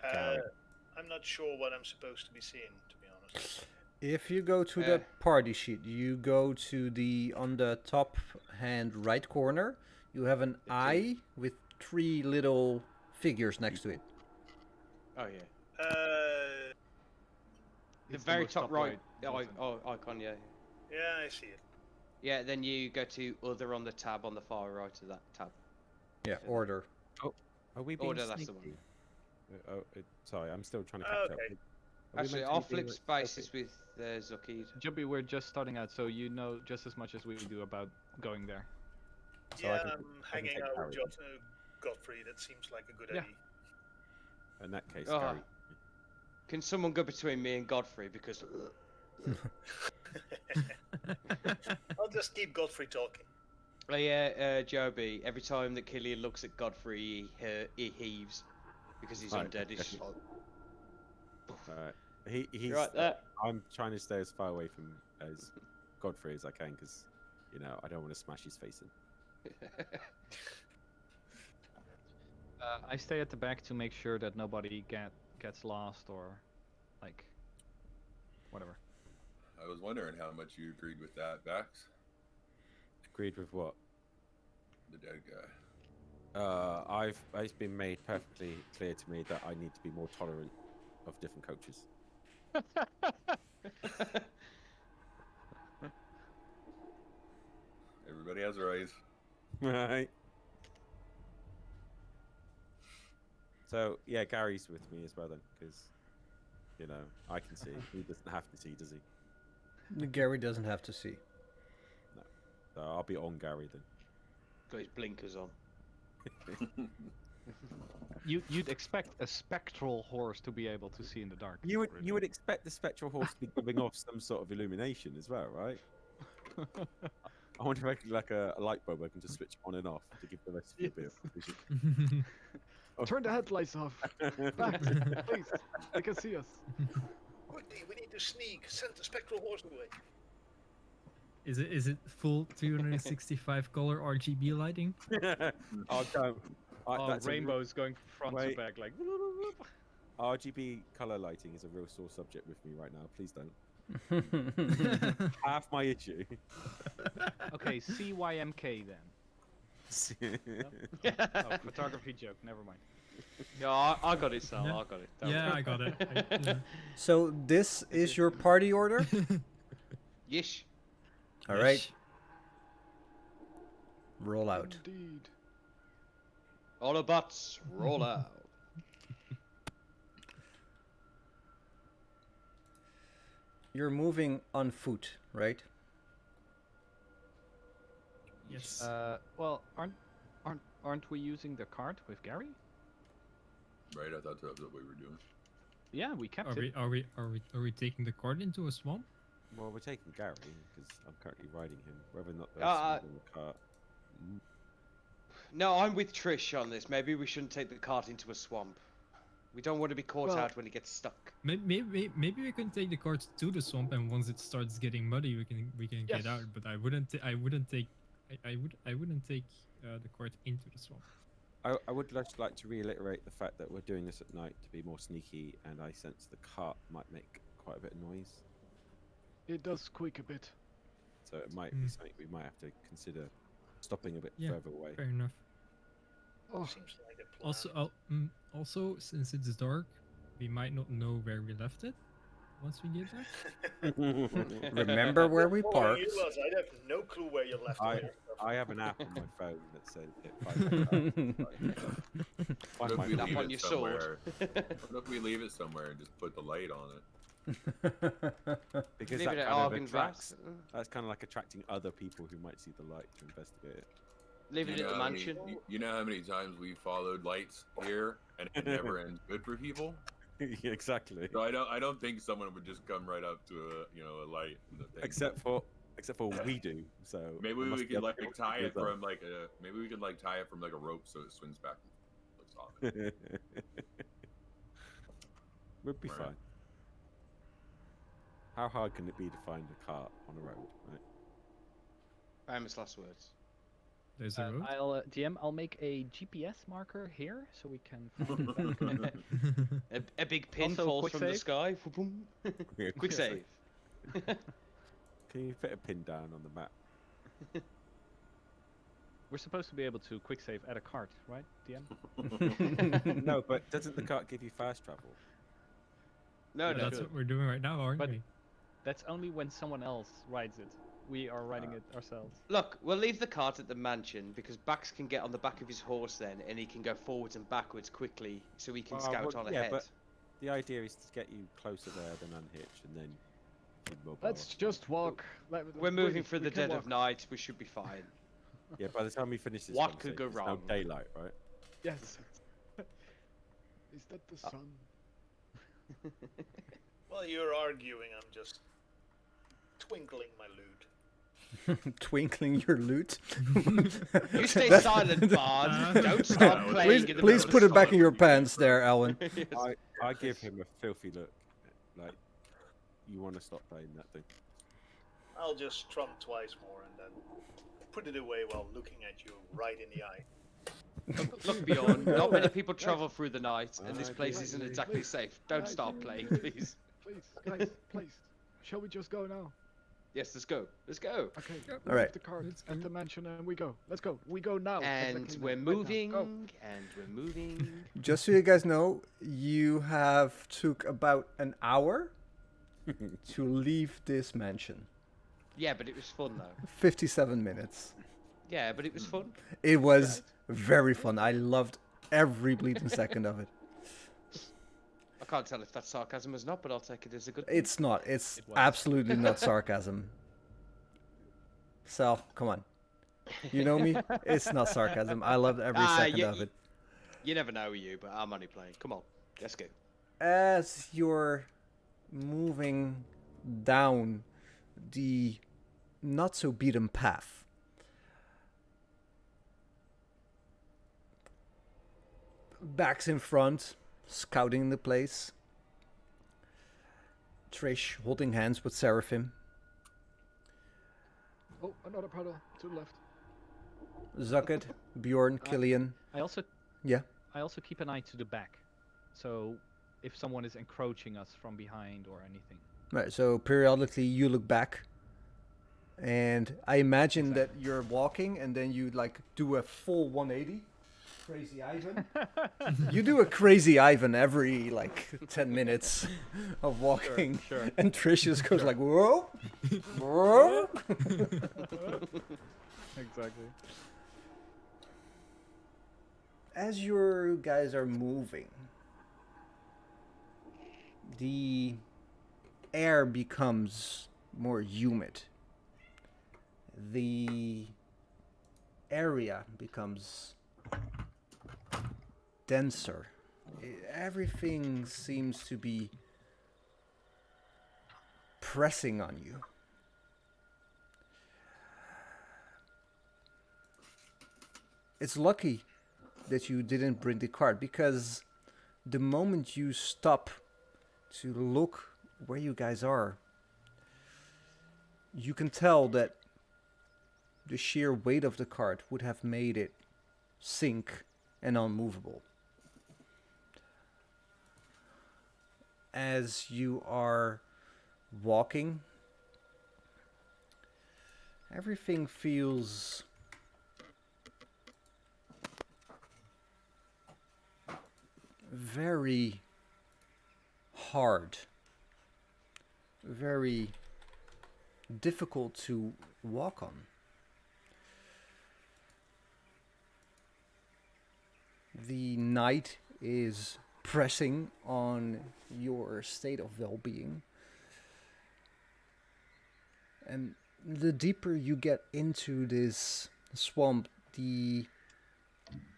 I'm not sure what I'm supposed to be seeing, to be honest. If you go to the party sheet, you go to the on the top hand right corner. You have an eye with 3 little figures next to it. Oh yeah. The It's very most top right. button. Icon. Yeah. Yeah, I see it. Yeah. Then you go to other on the tab on the far right of that tab. Yeah, order. Are we being Order. That's the sneaky? one. Sorry, I'm still trying to catch up. Okay. Are we Actually, meant to I'll be being, flip like, spaces stealthy? with Zuckid. Jumpy, we're just starting out, so you know just as much as we do about going there. So I Yeah, can- I'm I can hanging take out Harry with then. Godfrey. That seems like a good Yeah. idea. In that case, Oh. Gary. Can someone go between me and Godfrey because I'll just keep Godfrey talking. Oh yeah, Joby. Every time that Killian looks at Godfrey, he heaves because he's Right, undead. He's okay. just like, Alright. He's. "You right there." I'm trying to stay as far away from as Godfrey as I can because, you know, I don't want to smash his face in. I stay at the back to make sure that nobody gets lost or, like, whatever. I was wondering how much you agreed with that, Bax, Agreed with what? the dead guy. It's been made perfectly clear to me that I need to be more tolerant of different coaches. Everybody has rights. Right. So yeah, Gary's with me as well then, because you know I can see. He doesn't have to see, does he? Gary doesn't have to see. So I'll be on Gary then. Got his blinkers on. You'd expect a spectral horse to be able to see in the dark. You would really. expect the spectral horse to be giving off some sort of illumination as well, right? I wonder if I could like a light bulb I can just switch on and off to give the rest of you a bit of vision. Turn the headlights off. Back, please. They can see us. Quickly, we need to sneak. Send the spectral horse away. Is it full 365 color RGB lighting? Oh, don't. Oh, rainbows going from front Wait. to back, like. RGB color lighting is a real sore subject with me right now. Please don't. Half my issue. Okay, CYMK then. Oh, photography joke. Never mind. Yeah, I got it, Sal. Yeah. I got it. Don't Yeah, worry. I got it. Yeah. So this is your party order? Yish. All right. Roll out. Indeed. Autobots, roll out. You're moving on foot, right? Yes. Well, aren't we using the cart with Gary? Right, I thought that was what we were doing. Yeah, we kept Are it. we taking the cart into a swamp? Well, we're taking Gary because I'm currently riding him. Whether or not the Uh, rest of us in the cart. No, I'm with Trish on this. Maybe we shouldn't take the cart into a swamp. We don't want to be caught Well- out when it gets stuck. Maybe we can take the cart to the swamp, and once it starts getting muddy, we can Yes. get out. But I wouldn't take the cart into the swamp. I would just like to reiterate the fact that we're doing this at night to be more sneaky, and I sense the cart might make quite a bit of noise. It does squeak a bit. So it might be something we might have to consider stopping a bit Yeah, further away. fair enough. Oh, Seems like a plan. Also, since it's dark, we might not know where we left it once we get there. Remember where we Knowing parked? you lot, I'd have no clue where you left I all your stuff. I have an app on my phone that says it What if we Tap leave on it your somewhere? sword. What if we leave it somewhere and just put the light on it? because Leave that it at kind of Argon's attracts. Racks. That's kind of like attracting other people who might see the light to investigate it. Leave it You at know the how many- mansion. you know how many times we followed lights here and it never ends good for people? Yeah, exactly. So I don't think someone would just come right up to a light. And the thing. Except for we do. So maybe there we must be could other like people tie who it do from like a rope so it swings back and looks off. that. Would be Right. fine. How hard can it be to find a cart on a road? Right? Famous last words. There's a road. I'll DM. I'll make a GPS marker here so we can find it back. A big pin Also, falls quick from the save. sky. Boom. Quick save. Can you fit a pin down on the map? We're supposed to be able to quick save at a cart, right, DM? No, but doesn't the cart give you fast travel? No, no. That's what we're doing right now, aren't But- we? That's only when someone else rides it. We are riding it ourselves. Look, we'll leave the cart at the mansion because Bax can get on the back of his horse then, and he can go forwards and backwards quickly, so he can scout on yeah, ahead. but the idea is to get you closer there than unhitch, and then you'd mobile. let's just walk. We're moving through we the can dead walk. of night. We should be fine. Yeah, by the time we finish this, What could go conversation, it's wrong? now daylight, right? Yes. Is that the sun? While you're arguing, I'm just twinkling my lute. Twinkling your loot. You stay silent, Bard. Don't start Yeah, playing. Please, in the please middle put of it back in your song. pants there, Alan. Yes. I give him a filthy look, like you want to stop playing that thing. I'll just trump twice more and then put it away while looking at you right in the eye. Look beyond. Not many people travel through the night, and this I place do. isn't exactly safe. Don't start playing, please. Please, guys, please. Shall we just go now? Yes, let's go. Let's go. Okay. Yep. we All right. leave the cart Let's at go. the mansion and we go. Let's go. We go now. And exactly we're now, right now. moving. Go. And we're moving. Just so you guys know, you have took about an hour to leave this mansion. Yeah, but it was fun though. 57 minutes. Yeah, but it was fun. It was very fun. I loved every bleeding second of it. I can't tell if that's sarcasm or not, but I'll take it as a good. It's not. It's It was. absolutely not sarcasm. Sal, come on. You know me? It's not sarcasm. I loved every second of it. You never know you, but I'm only playing. Come on, let's go. As you're moving down the not so beaten path, backs in front, scouting the place. Trish holding hands with Seraphim. Oh, another puddle to the left. Zucket, Bjorn, Killian. I also Yeah. I also keep an eye to the back, so if someone is encroaching us from behind or anything. Right, so periodically you look back, and I imagine that you're walking, and then you like do a full 180. Crazy Ivan. You do a crazy Ivan every like 10 minutes of walking, sure. and Trish just goes like, whoa, whoa. Exactly. As your guys are moving, the air becomes more humid. The area becomes denser. Everything seems to be pressing on you. It's lucky that you didn't bring the cart, because the moment you stop to look where you guys are, you can tell that the sheer weight of the cart would have made it sink and unmovable. As you are walking, everything feels very hard, very difficult to walk on. The night is pressing on your state of well being. And the deeper you get into this swamp, the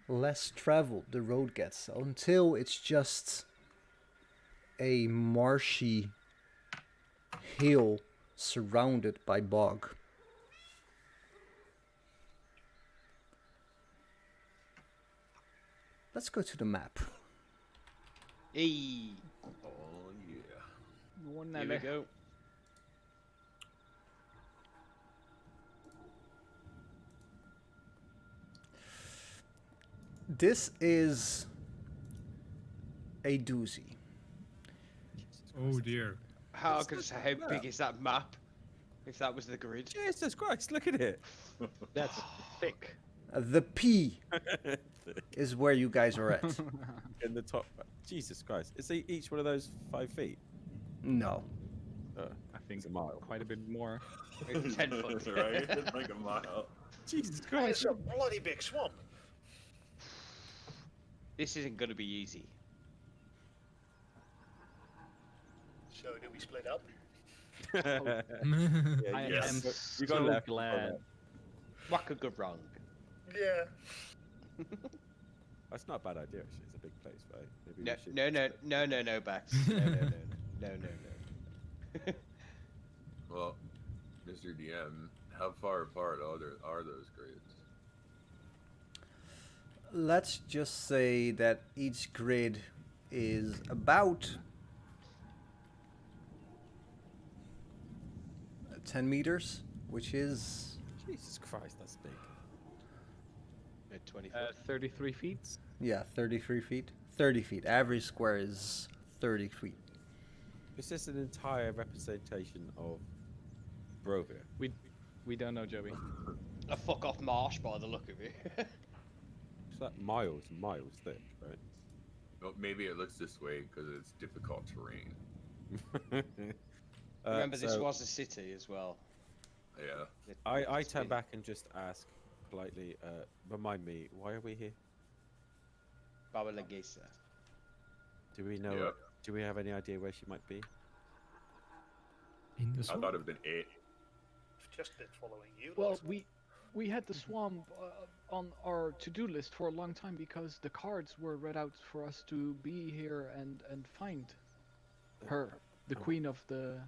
less traveled the road gets until it's just a marshy hill surrounded by bog. Let's go to the map. Hey, Oh yeah. here we go. This is a doozy. Oh dear. How big is that map? If that was the grid. Jesus Christ, look at it. That's thick. The P is where you guys are at. In the top. Jesus Christ. Is each one of those 5 feet? No. I think It's a mile. quite a bit more. 10 foot. Right? It's like a mile. Jesus It's Christ. a bloody big swamp. This isn't gonna be easy. So do we split up? Yeah, I Yes. am You got so left, glad. What could go wrong? Yeah. That's not a bad idea, actually. It's a big place, right? Maybe No, we should no, Bax. No. Well, Mr. DM, how far apart are those grids? Let's just say that each grid is about 10 meters, which is Jesus Christ, that's big. 20 foot. 33 feet. 33 feet. 30 feet. Average square is 30 feet. Is this an entire representation of Brovia? We don't know, Joey. A fuck off marsh by the look of it. It's like miles and miles thick, right? Well, maybe it looks this way because it's difficult terrain. Remember, this so was a city as well. Yeah. I It's turn been- back and just ask politely, remind me, why are we here? Baba Lagesa. Do we know? Yep. Do we have any idea where she might be? In the I swamp. thought it'd been it. Just been following you. Well, lot. we had the swamp on our to-do list for a long time because the cards were read out for us to be here and find her, the queen of the.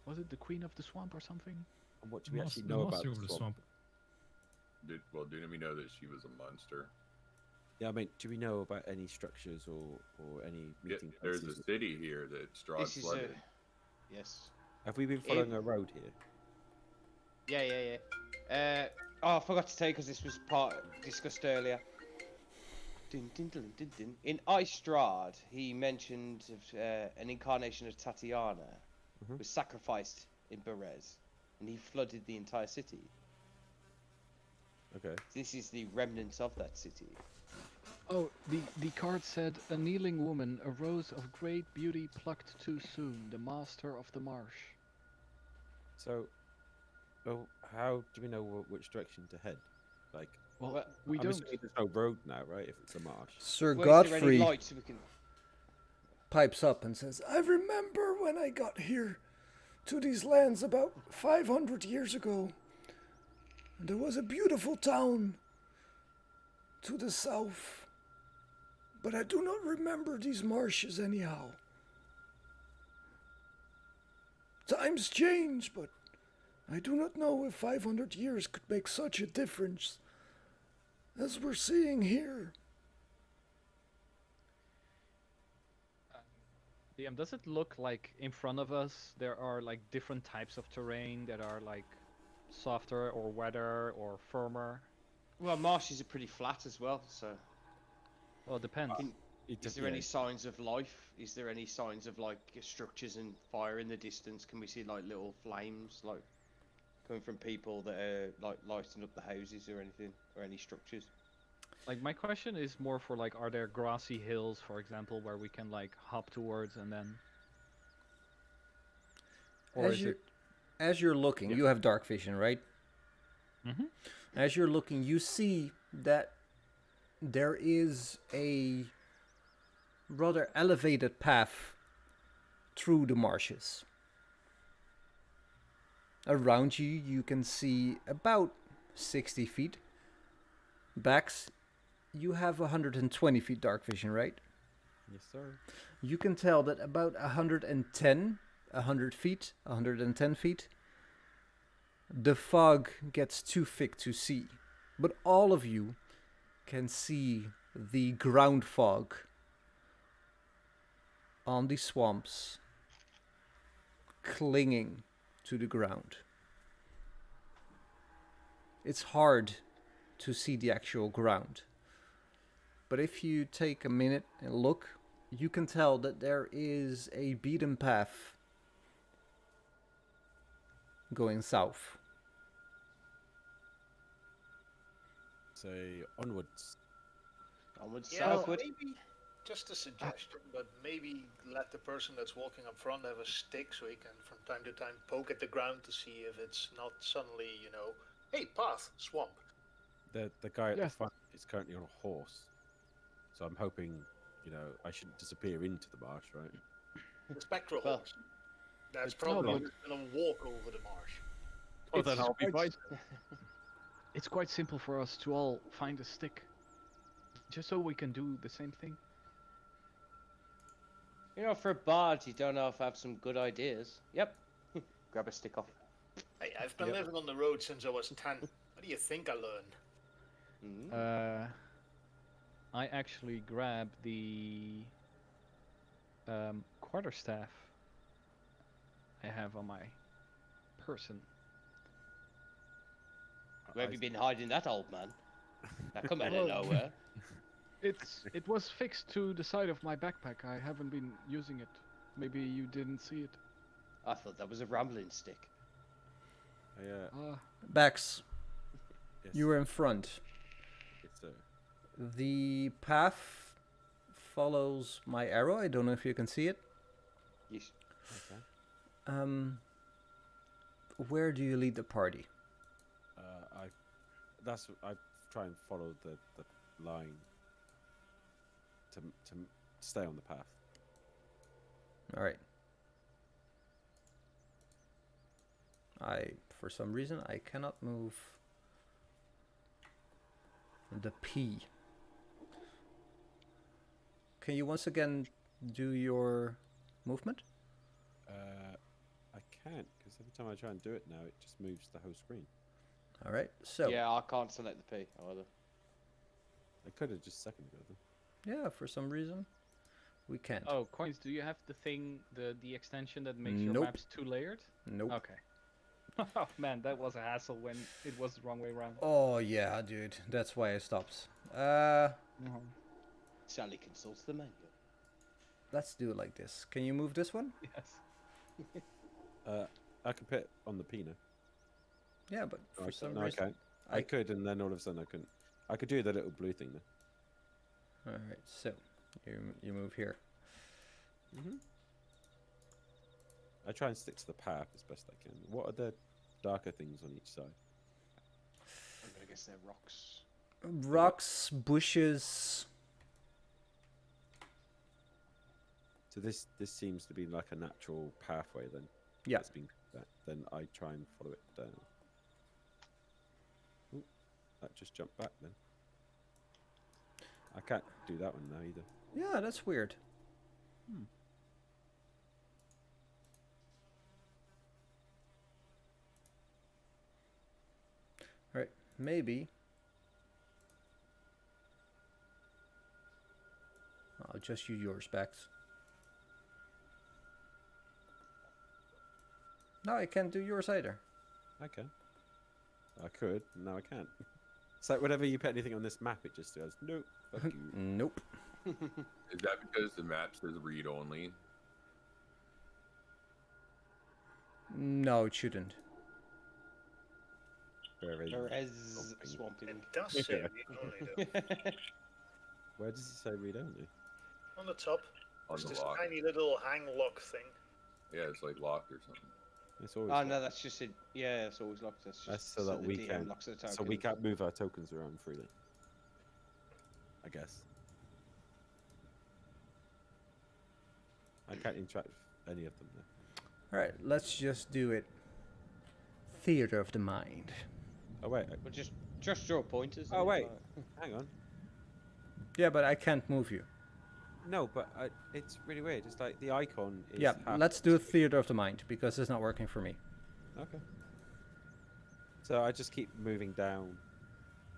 Was it the queen of the swamp or something? And what do we actually The know about master of the the swamp? swamp. Didn't we know that she was a monster? Yeah, I mean, do we know about any structures or any Yeah, meeting there's a places? city here that Strahd This is a. flooded. Yes. Have we been following a road here? Yeah. Oh, I forgot to tell you because this was discussed earlier. Dun, dun, dun, dun, dun. In Strahd, he mentioned an incarnation of Tatiana Mhm. was sacrificed in Berez, and he flooded the entire city. Okay. This is the remnants of that city. Oh, the card said a kneeling woman, a rose of great beauty plucked too soon, the master of the marsh. So, well, how do we know which direction to head? Like, Well, we I'm don't. assuming there's no road now, right? If it's a marsh. Sir Well, is there any Godfrey lights we can? pipes up and says, I remember when I got here to these lands about 500 years ago. And there was a beautiful town to the south. But I do not remember these marshes anyhow. Times change, but I do not know if 500 years could make such a difference as we're seeing here. DM, does it look like in front of us there are like different types of terrain that are like softer or wetter or firmer? Well, marshes are pretty flat as well, so. Well, it depends. Is there any signs of life? Is there any signs of like structures and fire in the distance? Can we see like little flames like coming from people that are like lighting up the houses or anything, or any structures? Like my question is more for like, are there grassy hills, for example, where we can like hop towards and then? Or As is you it? as you're looking, Yeah. you have dark vision, right? Mhm. As you're looking, you see that there is a rather elevated path through the marshes. Around you, you can see about 60 feet. Bax, you have 120 feet dark vision, right? Yes, sir. You can tell that about 100 feet, 110 feet, the fog gets too thick to see. But all of you can see the ground fog on the swamps clinging to the ground. It's hard to see the actual ground. But if you take a minute and look, you can tell that there is a beaten path going south. Say onwards. Onwards, Yeah, southward. maybe just a suggestion, but maybe let the person that's walking up front have a stick so he can from time to time poke at the ground to see if it's not suddenly, hey, path, swamp. The guy at Yes. the front is currently on a horse, so I'm hoping, I shouldn't disappear into the marsh, right? The spectral Well, horse. That's it's probably not- just gonna walk over the marsh. Oh, then I'll be fine. It's quite simple for us to all find a stick, just so we can do the same thing. For a bard, you don't know if I have some good ideas. Yep. Grab a stick off. Hey, I've been Yep. living on the road since I was 10. What do you think I learned? Mm. I actually grab the quarterstaff I have on my person. Where have you been hiding that, old man? That come out of Well, nowhere. It was fixed to the side of my backpack. I haven't been using it. Maybe you didn't see it. I thought that was a rambling stick. Ah, Bax, Yes. you were in front. Yes, sir. The path follows my arrow. I don't know if you can see it. Yes. Okay. Where do you lead the party? I try and follow the line to stay on the path. All right. For some reason, I cannot move the P. Can you once again do your movement? I can't because every time I try and do it now, it just moves the whole screen. All right. So Yeah, I can't select the P either. I could have just a second ago. Then. yeah, for some reason, we can't. Oh, coins. Do you have the thing, the extension that makes your Nope. maps too layered? Nope. Okay. Oh man, that was a hassle when it was the wrong way around. Oh yeah, dude. That's why I stopped. Sally consults the manual. Let's do it like this. Can you move this one? Yes. I can put it on the Pina. Yeah, but No, for some no, I reason. can't. I could, and then all of a sudden I couldn't. I could do the little blue thing there. All right. So you move here. I try and stick to the path as best I can. What are the darker things on each side? I guess they're rocks. Rocks, bushes. So this seems to be like a natural pathway then. Yeah. That's been then I try and follow it down. Ooh, that just jumped back then. I can't do that one now either. Yeah, that's weird. All right, maybe. I'll just use yours, Bax. No, I can't do yours either. Okay. I could, now I can't. It's like whenever you put anything on this map, it just goes, nope, fuck you. Nope. Is that because the map says read only? No, it shouldn't. Very Perez something. swamping. It does say read only though. Where does it say read only? On the top. On There's the this lock. tiny little hang lock thing. Yeah, it's like locked or something. It's always Oh locked. no, that's just it. Yeah, it's always locked. That's just That's so that the we DM can locks the tokens. so we can't move our tokens around freely. I guess. I can't interact with any of them though. All right, let's just do it. Theater of the mind. Oh wait. But just draw pointers. Oh and wait. like- Hang on. Yeah, but I can't move you. No, but it's really weird. It's like the icon is. Yeah, half let's the do screen. theater of the mind because it's not working for me. Okay. So I just keep moving down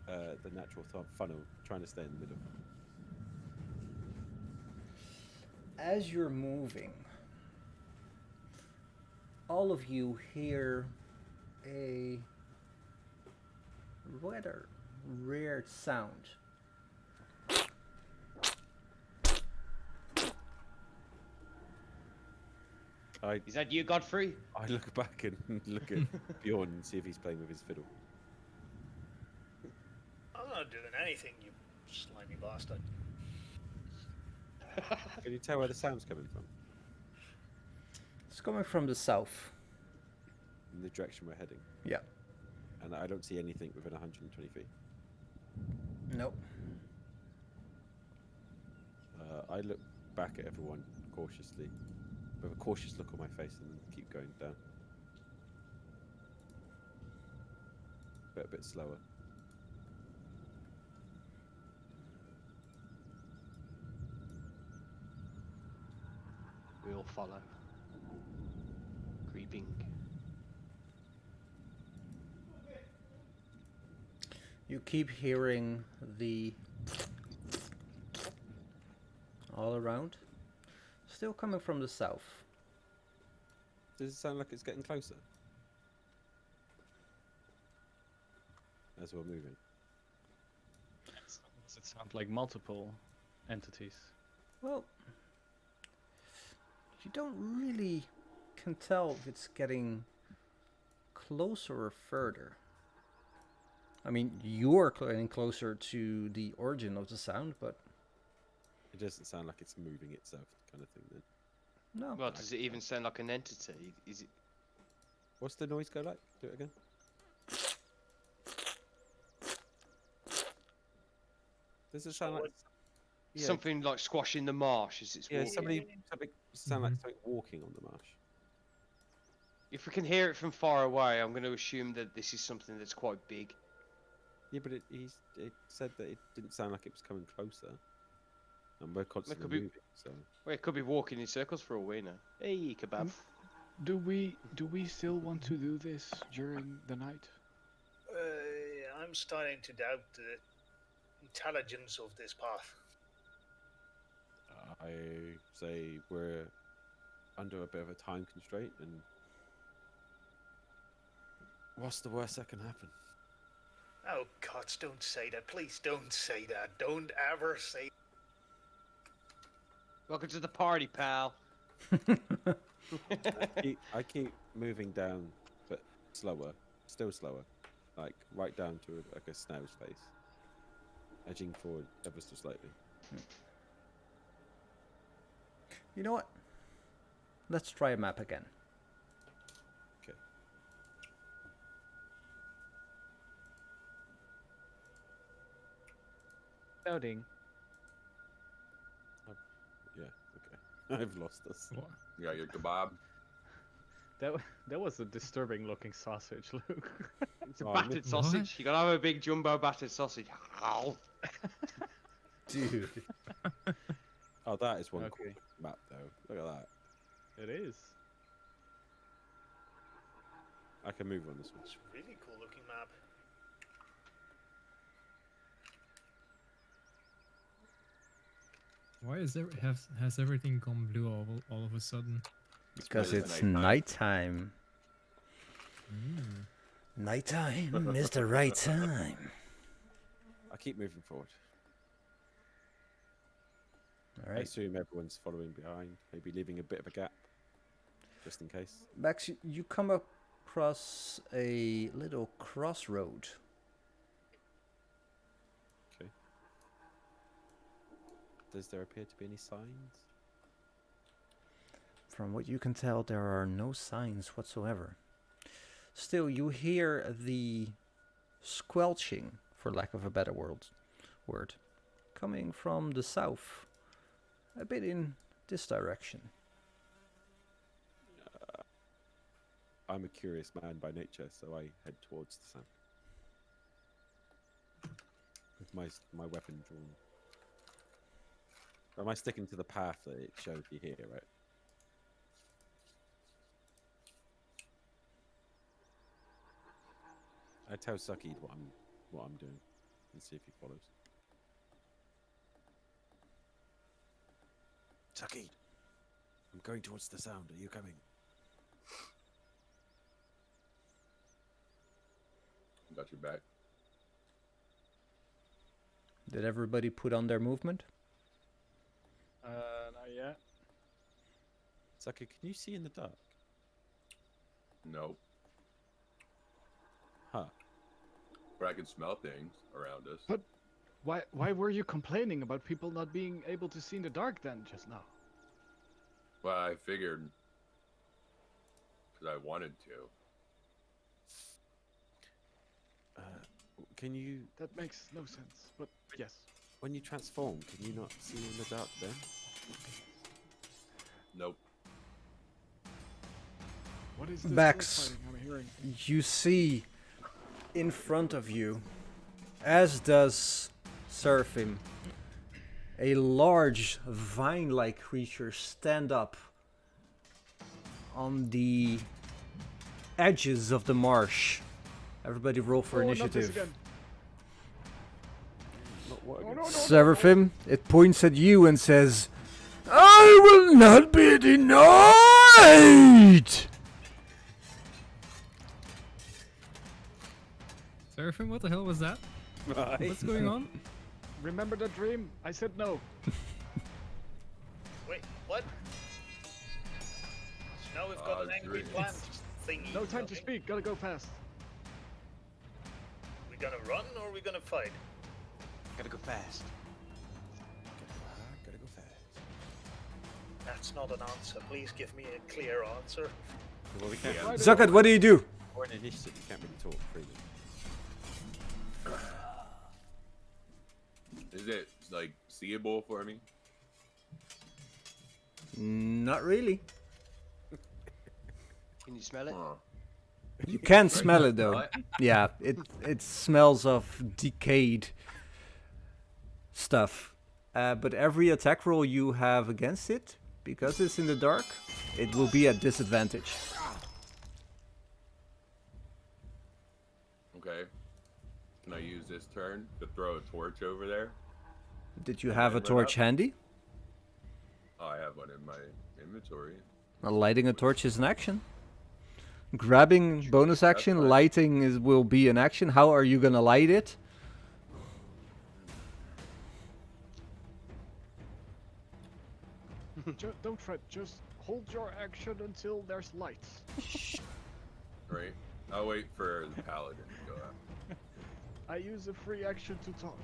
the natural funnel, trying to stay in the middle. As you're moving, all of you hear a rather rare sound. Is that you, Godfrey? I look back and look at Bjorn and see if he's playing with his fiddle. I'm not doing anything, you slimy bastard. Can you tell where the sound's coming from? It's coming from the south. In the direction we're heading. Yeah. And I don't see anything within 120 feet. Nope. I look back at everyone cautiously, with a cautious look on my face, and then keep going down. But a bit slower. We all follow. Creeping. You keep hearing the all around. Still coming from the south. Does it sound like it's getting closer? As we're moving. Does it sound like multiple entities? Well, you don't really can tell if it's getting closer or further. I mean, you're getting closer to the origin of the sound, but It doesn't sound like it's moving itself, kind of thing. Then, no. Well, does it even sound like an entity? Is it? what's the noise go like? Do it again. Does it sound like? Yeah, Something like squashing the marsh as it's yeah, walking. something sound like something walking on the marsh. If we can hear it from far away, I'm going to assume that this is something that's quite big. Yeah, but it said that it didn't sound like it was coming closer. And we're constantly could be- moving, so Well, it could be walking in circles for all we know. Hey, kebab. Do we still want to do this during the night? I'm starting to doubt the intelligence of this path. I say we're under a bit of a time constraint, and what's the worst that can happen? Oh, gods, don't say that. Please don't say that. Don't ever say. Welcome to the party, pal. I keep moving down, but slower, still slower, like right down to like a snail's pace, edging forward ever so slightly. You know what? Let's try a map again. Okay. Loading. Yeah. Okay. I've lost us. What? You got your kebab. That was a disturbing looking sausage, Luke. It's a Oh, battered what? sausage. You gotta have a big jumbo battered sausage. Ow. Dude. Oh, that is one Okay. cool map, though. Look at that. It is. I can move on this one. It's a really cool looking map. Why is there has everything gone blue all of a sudden? Because It's it's nighttime. nighttime. Nighttime is the right time. I keep moving forward. I Alright. assume everyone's following behind, maybe leaving a bit of a gap, just in case. Max, you come across a little crossroad. Okay. Does there appear to be any signs? From what you can tell, there are no signs whatsoever. Still, you hear the squelching, for lack of a better word, coming from the south, a bit in this direction. I'm a curious man by nature, so I head towards the sound with my weapon drawn. Am I sticking to the path that it showed you here, right? I tell Suckeed what I'm doing and see if he follows. Suckeed, I'm going towards the sound. Are you coming? Got your back. Did everybody put on their movement? Not yet. Suckeed, can you see in the dark? No. Huh. But I can smell things around us. But why were you complaining about people not being able to see in the dark then just now? Well, I figured because I wanted to. Can you, That makes no sense. But yes. when you transform, can you not see in the dark then? Nope. What is this Max. bullfighting I'm hearing? You see in front of you, as does Seraphim, a large vine-like creature stand up on the edges of the marsh. Everybody roll for Oh, not this initiative. again. Not what Oh, again? no, no, no, Seraphim, it points at you and says, I will not be denied! Seraphim, what the hell was that? Right. What's going on? Remember that dream? I said no. Wait, what? So now we've got an angry dream. plant thingy. No time to coming. speak. Gotta go fast. We gonna run or we gonna fight? Gotta go fast. Gotta go fast. That's not an answer. Please give me a clear answer. Well, we can't. Yeah. Zakat, what do you do? Or an initiative, you can't really talk freely. Is it like seeable for me? Not really. Can you smell it? Huh. You can smell it though. Smell it? Yeah, it smells of decayed stuff. But every attack roll you have against it, because it's in the dark, it will be at disadvantage. Okay. Can I use this turn to throw a torch over there? Did you have a lit torch up? handy? Oh, I have one in my inventory. Lighting a torch is an action. Grabbing bonus action, fine. lighting will be an action. How are you gonna light it? Don't fret. Just hold your action until there's lights. Right? I'll wait for the paladin to go out. I use a free action to talk.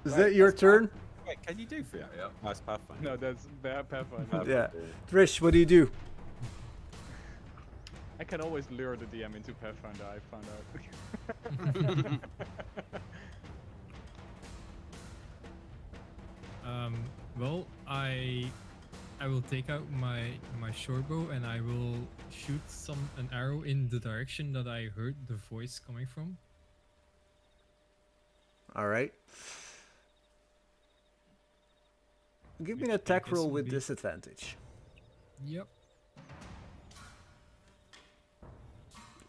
Is that your turn? Wait, can you do free action? Yeah. Nice Pathfinder. No, that's bad Pathfinder. Yeah. Trish, what do you do? I can always lure the DM into Pathfinder, I found out. Well, I will take out my short bow and I will shoot an arrow in the direction that I heard the voice coming from. All right. Give me Which an I attack guess roll would with be- disadvantage. Yep.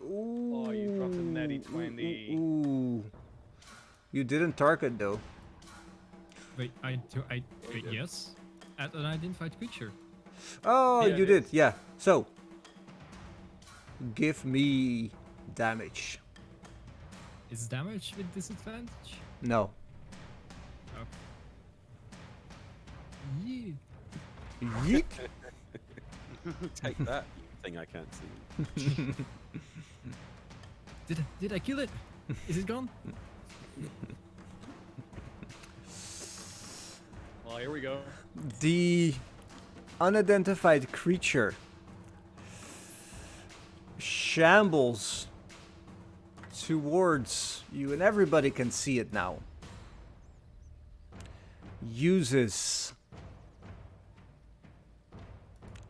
Ooh, Oh, you dropped a natty 20. Ooh. You didn't target though. Wait, wait, yes. At an identified creature. Oh, Yeah, you it did. is. Yeah. So, give me damage. Is damage with disadvantage? No. Yeet. Take that, you thing I can't see. Did I kill it? Is it gone? Well, here we go. The unidentified creature shambles towards you, and everybody can see it now. Uses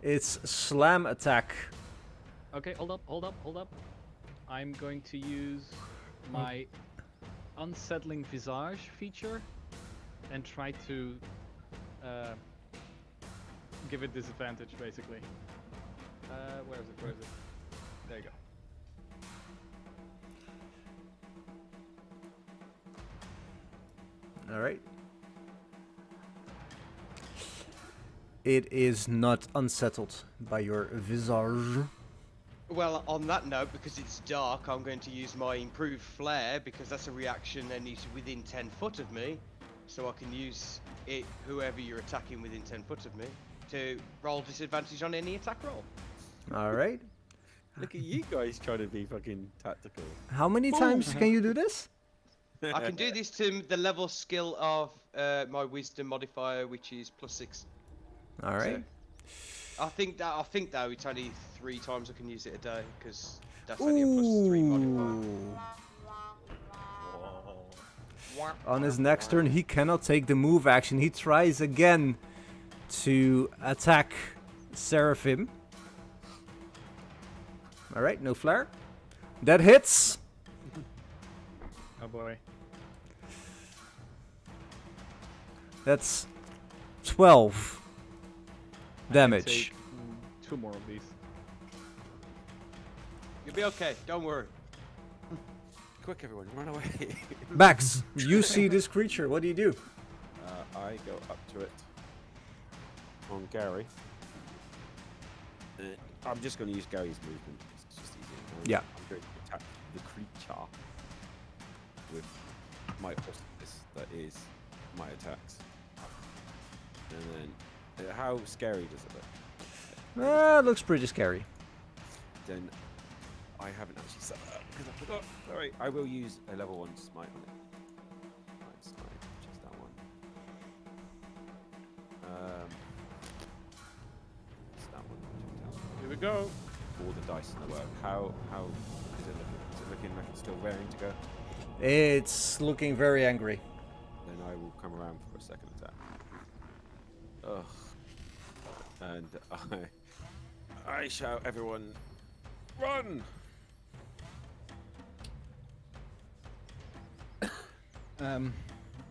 its slam attack. Okay, hold up. I'm going to use my unsettling visage feature and try to give it disadvantage, basically. Where is it? There you go. All right. It is not unsettled by your visage. Well, on that note, because it's dark, I'm going to use my improved flare because that's a reaction and it's within 10 foot of me. So I can use it, whoever you're attacking within 10 foot of me, to roll disadvantage on any attack roll. All right. Look at you guys trying to be fucking tactical. How many times can you do this? I can do this to the level skill of my wisdom modifier, which is +6. All right. I think though it's only 3 times I can use it a day because that's only a +3 modifier. On his next turn, he cannot take the move action. He tries again to attack Seraphim. All right, no flare. That hits. Oh boy. That's 12 I can damage. take 2 more of these. You'll be okay. Don't worry. Quick, everyone, run away. Max, you see this creature. What do you do? I go up to it on Gary. I'm just going to use Gary's movement. It's just easier. Yeah. I'm going to attack the creature with my awesomeness. That is my attacks. And then, how scary does it look? Looks pretty scary. Then I haven't actually set that up because I forgot. Alright, I will use a level 1 smite on it. Right, smite, just that one. It's that one. Here we go. All the dice in the world. How is it looking? Is it looking like it's still raring to go? It's looking very angry. Then I will come around for a second attack. Ugh. And I shout, everyone, run!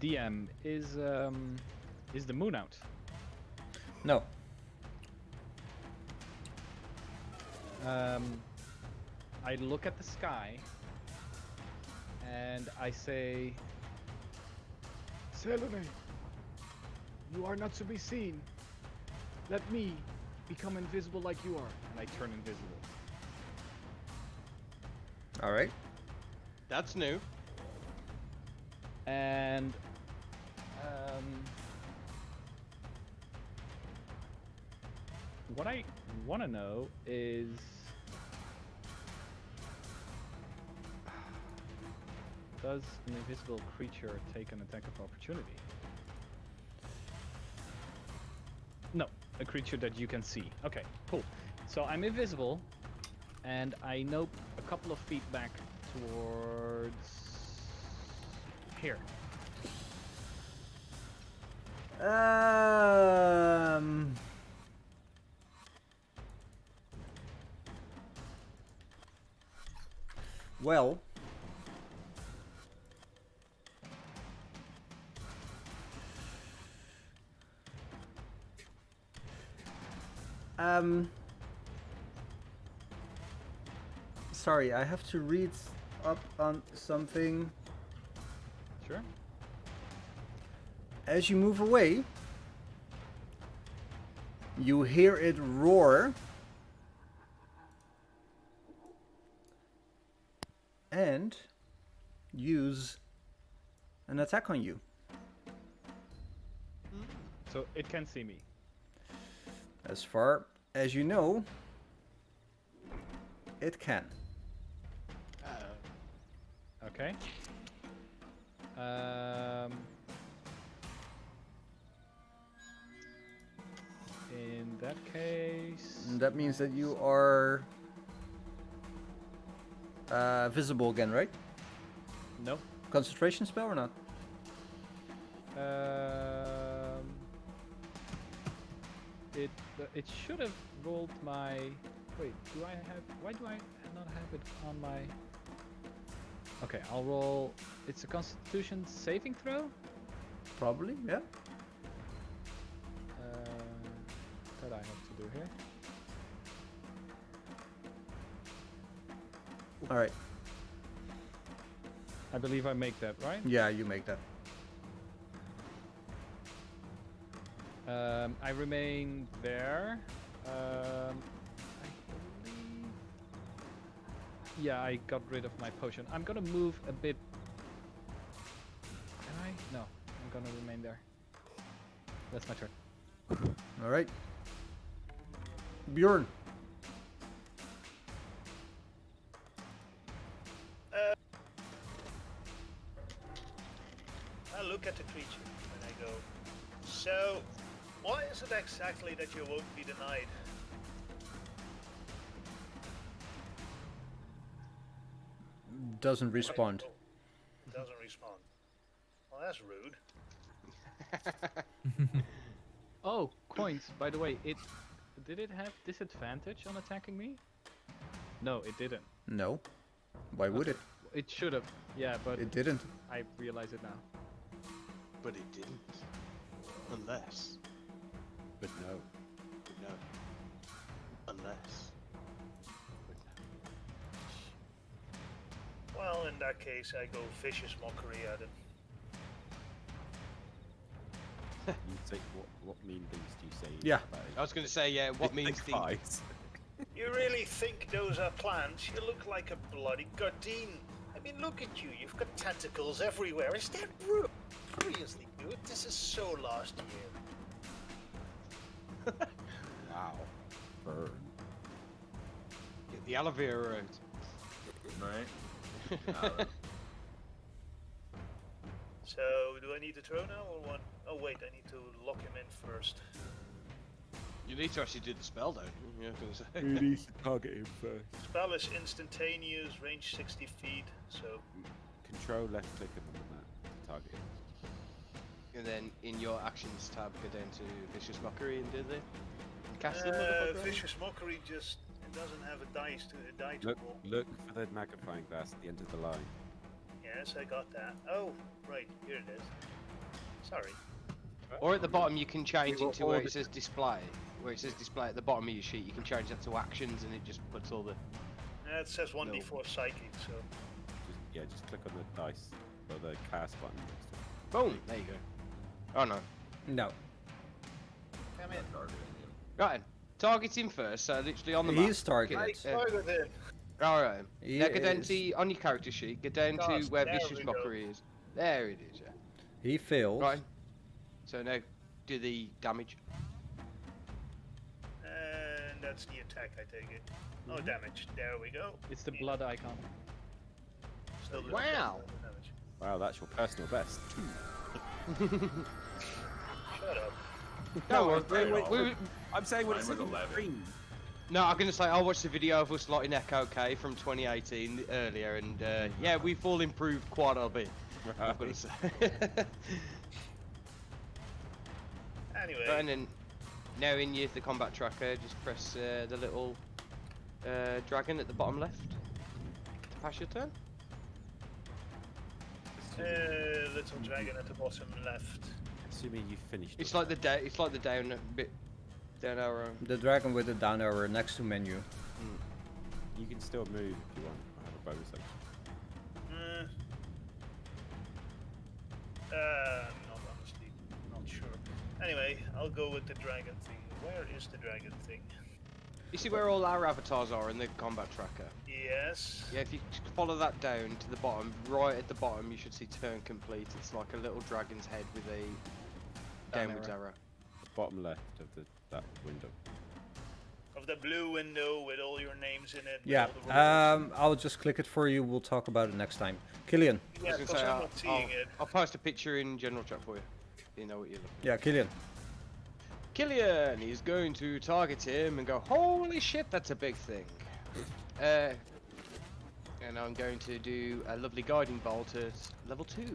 DM, is the moon out? No. I look at the sky and I say, Selene, you are not to be seen. Let me become invisible like you are. and I turn invisible. All right. That's new. And what I want to know is, does an invisible creature take an attack of opportunity? No, a creature that you can see. Okay, cool. So I'm invisible, and I nope a couple of feet back towards here. Well, sorry, I have to read up on something. Sure. As you move away, you hear it roar and use an attack on you. So it can see me. As far as you know, it can. Okay. In that case, And that means that you are visible again, right? no. Concentration spell or not? It should have rolled my. Wait, do I have? Why do I not have it on my? Okay, I'll roll. It's a Constitution saving throw. Probably, yeah. That I have to do here. All right. I believe I make that, right? Yeah, you make that. I remain there. I believe... Yeah, I got rid of my potion. I'm gonna move a bit. Can I? No, I'm gonna remain there. That's my turn. All right. Bjorn. I look at the creature and I go, so, why is it exactly that you won't be denied? Doesn't respond. Doesn't respond. Well, that's rude. Oh, coins. By the way, did it have disadvantage on attacking me? No, it didn't. No. Why would it? It should have. Yeah, but It didn't. I realize it now. But it didn't. Unless. But no. But no. Unless. But no. Well, in that case, I go vicious mockery at him. You say what mean things do you say? Yeah. I was going to say, yeah, what means things? Fights. You really think those are plants? You look like a bloody Gardine. I mean, look at you. You've got tentacles everywhere. Is that rude? Seriously, dude, this is so last year. Wow. Burn. Get the aloe vera out. Right? So, do I need to throw now or what? Oh wait, I need to lock him in first. You need to actually do the spell, don't you? Yeah, I was going to say. You need to target him first. Spell is instantaneous, range 60 feet, so... Control left click on the map to target him. And then in your actions tab, go down to Vicious Mockery and do the... And cast them, Vicious Mockery just... It doesn't have a die to roll. Look for the magnifying glass at the end of the line. Yes, I got that. Oh, right, here it is. Sorry. Or at the bottom you can change We it to will where order- it says display. Where it says display at the bottom of your sheet, you can change that to actions and it just puts all the... It says 1d4 psychic, so... Just click on the dice or the cast button next to it. Boom! There you go. Oh no. No. Come in. Right, target him first, so literally on the map. He's targeted. Target him. Alright. He Now go down is- to, on your character sheet, go down to Gosh, where there Vicious we go. Mockery is. There it is, yeah. He failed. Right. So now, do the damage. And that's the attack, I take it. Oh, damage. There we go. It's the blood icon. Still doing Wow. damage. Wow, that's your personal best. Shut up. No, I'm saying what Mine it's was on 11. the screen. no, I'm gonna say I watched the video of us lot in Echo K from 2018 earlier, and yeah, we've all improved quite a bit. I've got to say. Anyway. Right, and then now in the combat tracker, just press the little dragon at the bottom left to pass your turn. Little dragon at the bottom left. Assuming you finished. It's like the down bit, down arrow. The dragon with the down arrow next to menu. You can still move if you want. I have a bonus action. Not honestly, not sure. Anyway, I'll go with the dragon thing. Where is the dragon thing? You see where all our avatars are in the combat tracker? Yes. Yeah, if you follow that down to the bottom, right at the bottom, you should see turn complete. It's like a little dragon's head with a Down downwards arrow. arrow. bottom left of that window. Of the blue window with all your names in it. with Yeah. all the roles. I'll just click it for you. We'll talk about it next time. Killian. I Yeah, was gonna because say, I'm not seeing it. I'll post a picture in general chat for you. You know what you're looking. Yeah, Killian. Killian, he's going to target him and go, holy shit, that's a big thing. And I'm going to do a lovely guiding bolt at level 2.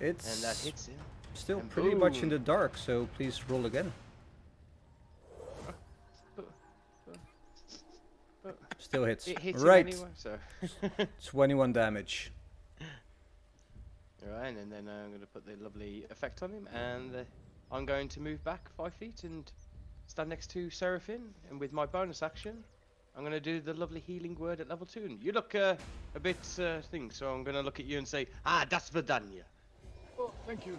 It's And that hits him. still and pretty much in boom. the dark, so please roll again. Still hits. It hits Right. him anyway, so. 21 damage. Right, and then I'm going to put the lovely effect on him, and I'm going to move back 5 feet and stand next to Seraphine, and with my bonus action, I'm going to do the lovely healing word at level 2. And you look a bit thing, so I'm going to look at you and say, das Vidanya. Oh, thank you.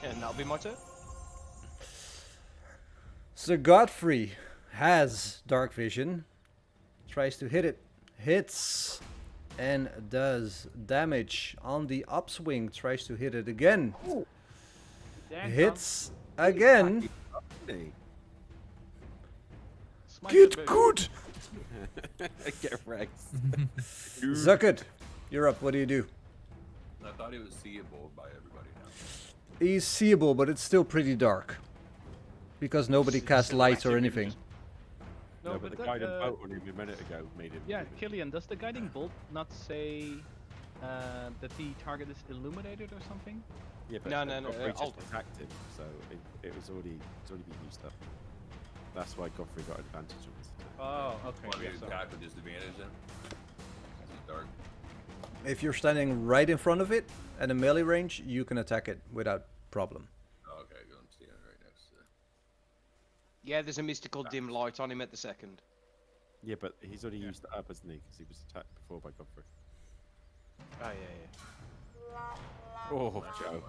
And that'll be my turn. So Godfrey has dark vision, tries to hit it, hits, and does damage on the upswing, tries to hit it again, Dan, hits again. Smite Get the baby. good! Get wrecked. Zucket, you're up, what do you do? I thought he was seeable by everybody now. He's seeable, but it's still pretty dark. Because nobody casts lights or anything. No, but the that, guiding bolt on him a minute ago made him. Yeah, invisible. Killian, does the guiding bolt not say that the target is illuminated or something? Yeah, but No, Godfrey just I'll- attacked him, so it was already been used up. That's why Godfrey got advantage on this attack. Oh, okay. Want me Yeah, to sorry. attack with disadvantage then? 'Cause it's dark. If you're standing right in front of it at a melee range, you can attack it without problem. Oh, okay, good. I'm standing right next to it. Yeah, there's a mystical dim light on him at the second. Yeah, but he's already used it up, hasn't he? Because he was attacked before by Godfrey. Oh, yeah. Oh, Joe.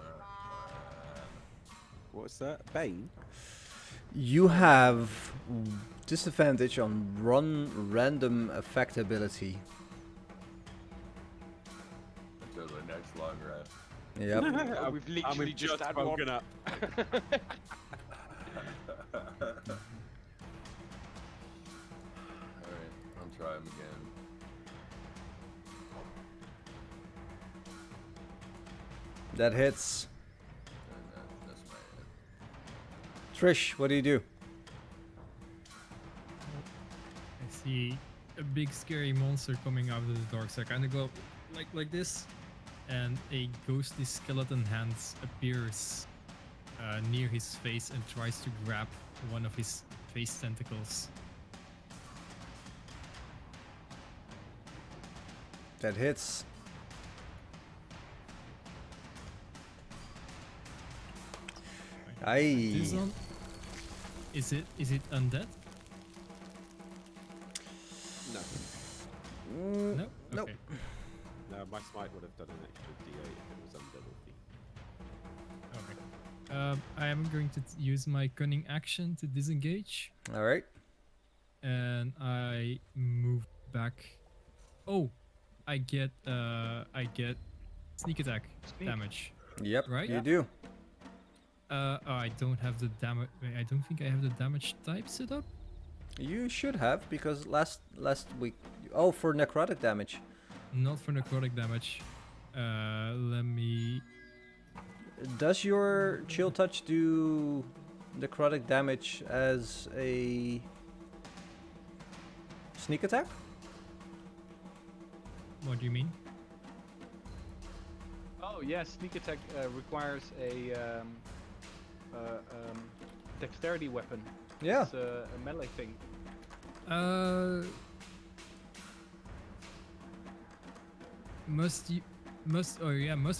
What's that? Bane? You have disadvantage on run random effect ability. Until the next long rest. Yep. We've literally just had one. woken up. Alright, I'll try him again. That hits. And that's my end. Trish, what do you do? I see a big scary monster coming out of the dark, so I kind of go like this, and a ghostly skeleton hand appears near his face and tries to grab one of his face tentacles. That hits. This Aye. one, is it undead? No. No. Nope. Okay. No, my smite would have done an extra D8 if it was undead or thief. Okay. I am going to use my cunning action to disengage, All right. and I move back. Oh, I get sneak attack damage. Yep. Right? You Yeah. do. Oh, I don't have the damage. I don't think I have the damage type set up. You should have because last week. Oh, for necrotic damage. Not for necrotic damage. Let me. Does your chill touch do necrotic damage as a sneak attack? What do you mean? Oh yeah, sneak attack requires a dexterity weapon. Yeah. It's a melee thing. Must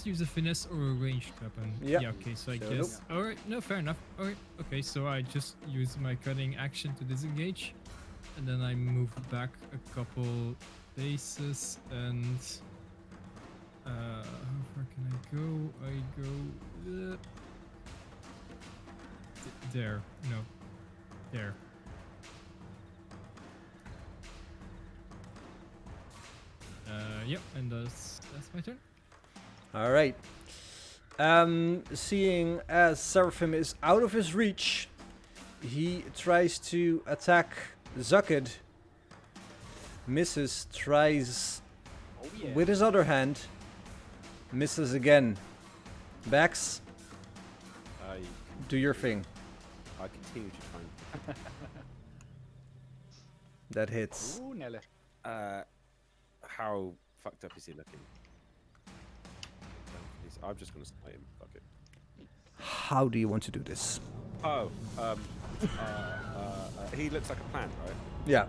use a finesse or a ranged weapon. Yeah. Yeah. Okay. So I So guess. All right. No, fair enough. All right. Okay. So I just use my cutting action to disengage, and then I move back a couple paces and. How far can I go? I go. There. No. There. Yep, and that's my turn. All right. Seeing as Seraphim is out of his reach, he tries to attack Zucked. Misses, tries Oh yeah. with his other hand. Misses again. Bax, I do your thing. I continue to try and That hits. Ooh, Nelle. how fucked up is he looking? I'm just gonna smite him. Fuck it. How do you want to do this? Oh, he looks like a plant, right? Yeah.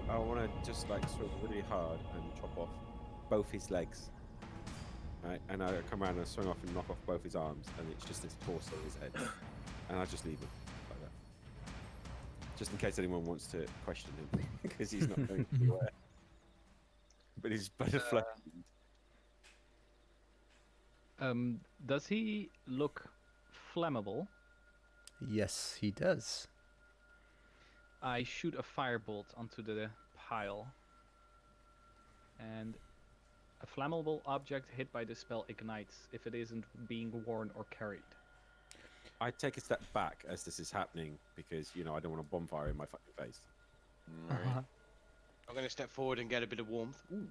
I want to just like swing really hard and chop off both his legs. Right, and I come around and swing off and knock off both his arms, and it's just his torso, his head, and I just leave him like that, just in case anyone wants to question him, because he's not going anywhere. But he's butterfly. Does he look flammable? Yes, he does. I shoot a firebolt onto the pile, and a flammable object hit by the spell ignites if it isn't being worn or carried. I take a step back as this is happening because I don't want a bonfire in my fucking face. Alright. I'm going to step forward and get a bit of warmth. Ooh.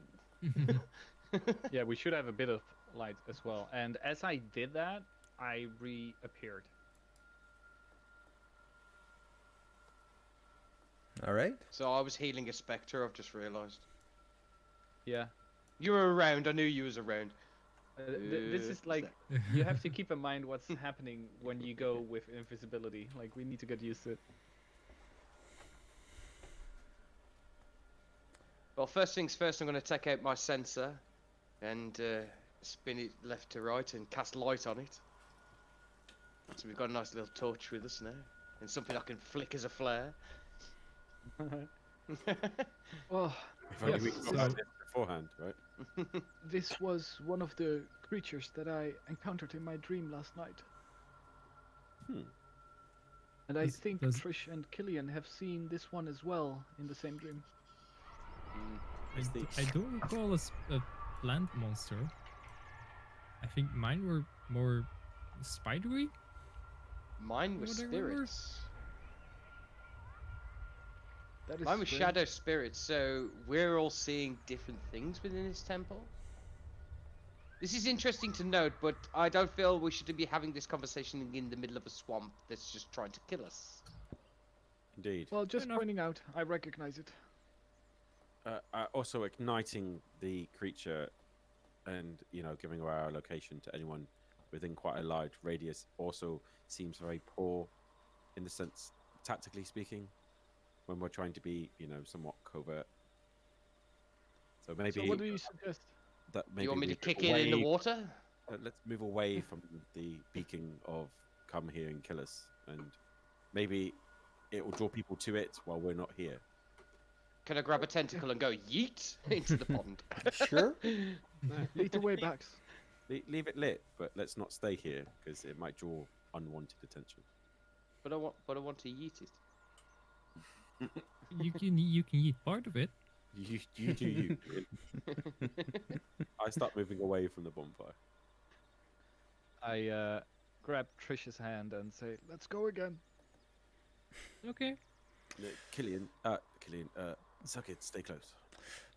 Yeah, we should have a bit of light as well. And as I did that, I reappeared. All right. So I was healing a spectre, I've just realised. Yeah. You were around, I knew you was around. This is like, you have to keep in mind what's happening when you go with invisibility. Like, we need to get used to it. Well, first things first, I'm going to take out my sensor and spin it left to right and cast light on it. So we've got a nice little torch with us now, and something I can flick as a flare. Well, If only we yes, got about this beforehand, right? this was one of the creatures that I encountered in my dream last night. And I Does- think does- Trish and Killian have seen this one as well in the same dream. I don't recall a plant monster. I think mine were more spidery. Mine was What I remember? spirits. That is Mine was strange. shadow spirits, so we're all seeing different things within this temple. This is interesting to note, but I don't feel we should be having this conversation in the middle of a swamp that's just trying to kill us. Indeed. Well, just enough. pointing out, I recognize it. Also igniting the creature and giving away our location to anyone within quite a large radius also seems very poor in the sense, tactically speaking, when we're trying to be somewhat covert. So maybe So what do you suggest? that maybe You want me we to kick move it in the away- water? Let's move away from the beacon of come here and kill us, and maybe it will draw people to it while we're not here. Can I grab a tentacle and go yeet into the pond? Sure. Lead the way, Bax. Leave it lit, but let's not stay here because it might draw unwanted attention. But I want to yeet it. You can eat part of it. You do you. Ian. I start moving away from the bonfire. I grab Trish's hand and say, Let's go again. Okay. Killian, suck it, stay close.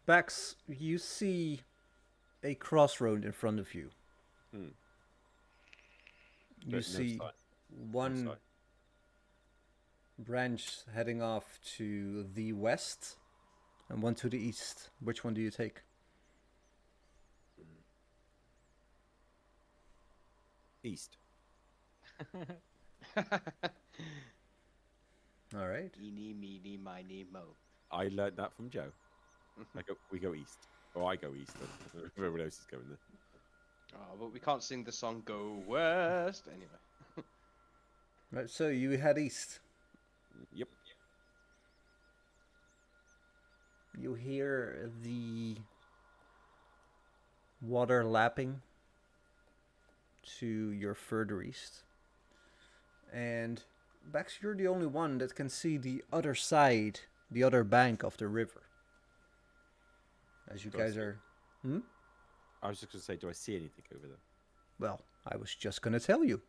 Bax, you see a crossroad in front of you. Hmm. You No see sign. one No sign. branch heading off to the west and one to the east. Which one do you take? East. All right. Eeny, meeny, miny, mo. I learned that from Joe. We go east. Or I go east. And everyone else is going there. Oh, but we can't sing the song Go West. Anyway. Right, so you head east. Yep. You hear the water lapping to your further east. And Bax, you're the only one that can see the other side, the other bank of the river. As you Do I guys see- are... I was just going to say, do I see anything over there? Well, I was just gonna tell you.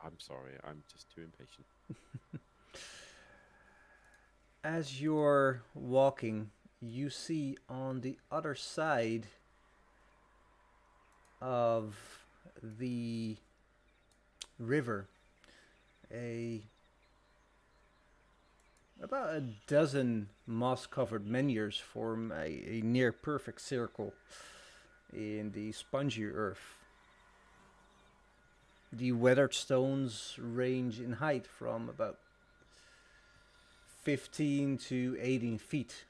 I'm sorry, I'm just too impatient. As you're walking, you see on the other side of the river about a dozen moss-covered menhirs form a near perfect circle in the spongy earth. The weathered stones range in height from about 15 to 18 feet.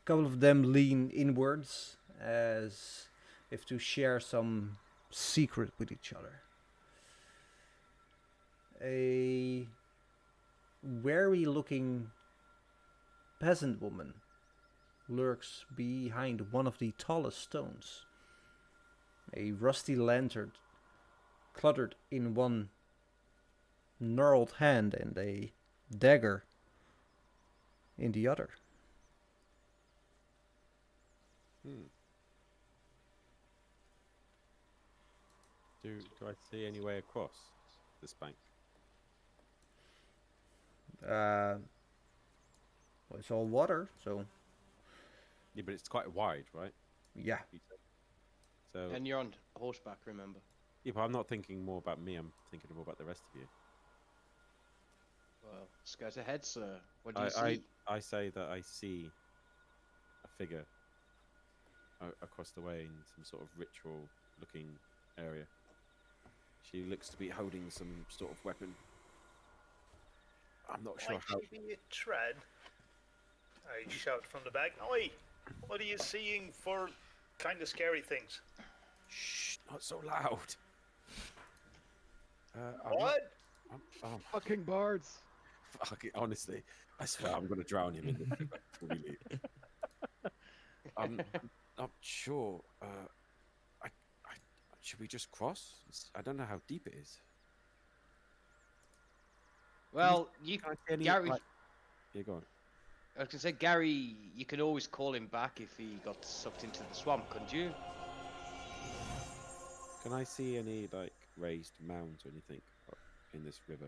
A couple of them lean inwards as if to share some secret with each other. A wary looking peasant woman lurks behind one of the tallest stones. A rusty lantern cluttered in one gnarled hand and a dagger in the other. Do I see any way across this bank? Well, it's all water, so Yeah, but it's quite wide, right? yeah. And So you're on horseback, remember? yeah, but I'm not thinking more about me. I'm thinking more about the rest of you. Well, scout ahead, sir. What do you see? I say that I see a figure across the way in some sort of ritual-looking area. She looks to be holding some sort of weapon. I'm not sure Might how. she be a Strahd? I shout from the back. Oi! What are you seeing for kind of scary things? Shh! Not so loud. What? Fucking bards. Fuck it, honestly, I swear I'm gonna drown him in the river before we leave. I'm not sure. Should we just cross? I don't know how deep it is. Well, Can I see any, Gary. Yeah, go on. I was gonna say, Gary. You could always call him back if he got sucked into the swamp, couldn't you? Can I see any like raised mounds or anything in this river?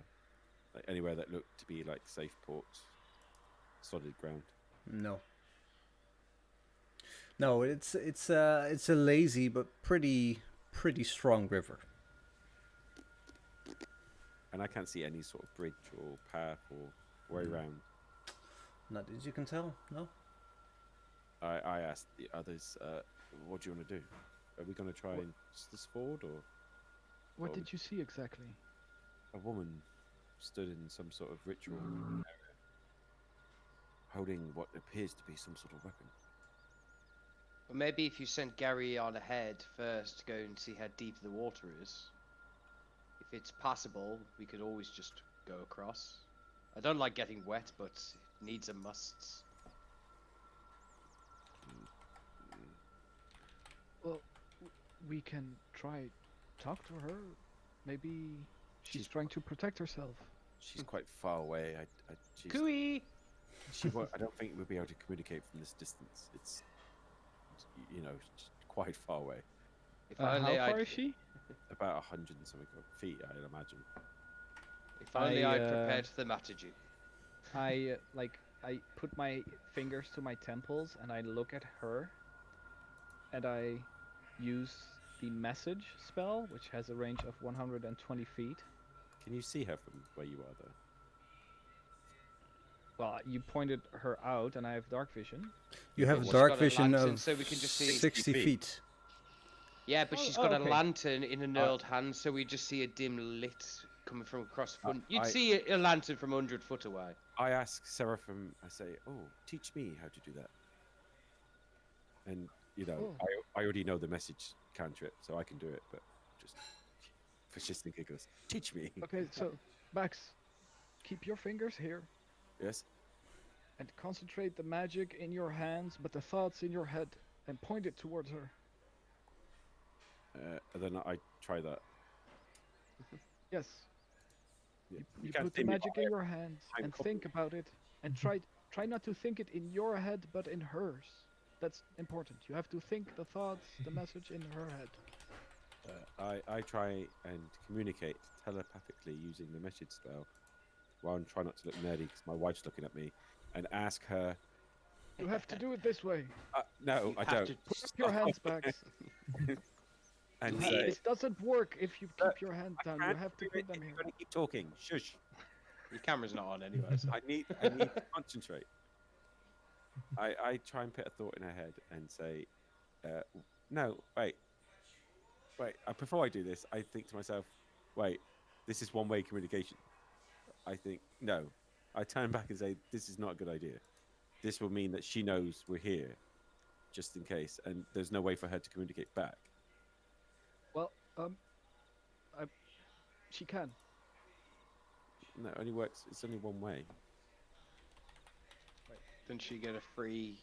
Like anywhere that looked to be like safe ports, solid ground. No. No, it's a lazy but pretty strong river. And I can't see any sort of bridge or path or way around. Not as you can tell, no. I asked the others, what do you want to do? Are we going to try and this forward, or What did you see exactly? a woman stood in some sort of ritual area, holding what appears to be some sort of weapon? Or maybe if you sent Gary on ahead first to go and see how deep the water is. If it's passable, we could always just go across. I don't like getting wet, but needs and musts. Well, we can try talk to her. Maybe she's trying to protect herself. She's quite far away. She's, Cooey! she won't, I don't think we'll be able to communicate from this distance. It's quite far away. If How only far I'd, is she? About 100 and something feet, I'd imagine. if only I, I'd prepared the Mataji. I put my fingers to my temples and I look at her and I use the message spell, which has a range of 120 feet. Can you see her from where you are, though? Well, you pointed her out and I have dark vision. You have She's dark got a vision lantern, of so we can just see 60 feet. Yeah, but Oh, she's got okay. a lantern in a knurled hand, so we just see a dim lit coming from across the front. You'd I- see a lantern from 100 foot away. I ask Seraphim, I say, oh, teach me how to do that. And, Oh. I already know the message cantrip, so I can do it, but just for shits and giggles. Teach me. Okay, so Max, keep your fingers here Yes? and concentrate the magic in your hands, but the thoughts in your head, and point it towards her. And then I try that. Yes. Yeah. You can't put the see me, magic but in your hands I'm and confident. think about it, and try not to think it in your head, but in hers. That's important. You have to think the thoughts, the message in her head. I try and communicate telepathically using the message spell while I'm trying not to look nerdy because my wife's looking at me, and ask her. You have to do it this way. No, You I have don't. to Put up your hands back. And You say, hit It doesn't work if you keep your hand I down. You can't have to do put it them if here. you're gonna keep talking. Shush. Your camera's not on anyway, so. I need to concentrate. I try and put a thought in her head and say, no, wait. Before I do this, I think to myself, wait, this is one-way communication. I think, no. I turn back and say, this is not a good idea. This will mean that she knows we're here, just in case, and there's no way for her to communicate back. Well, she can. No, it only works. It's only one way. Didn't she get a free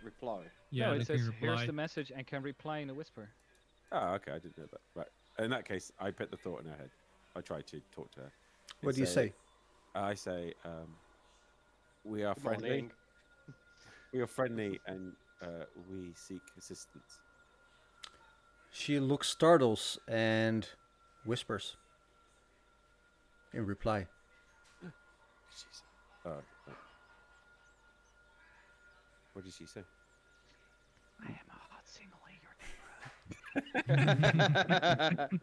reply? Yeah, no, they it can says here's reply. the message and can reply in a whisper. Oh, okay, I didn't know that. Right. In that case, I put the thought in her head. I try to talk to her. What do you say? I say, we are Good friendly. morning. We are friendly, and we seek assistance. She looks startled and whispers in reply. She's, what did she say? I am a hot single in your neighborhood.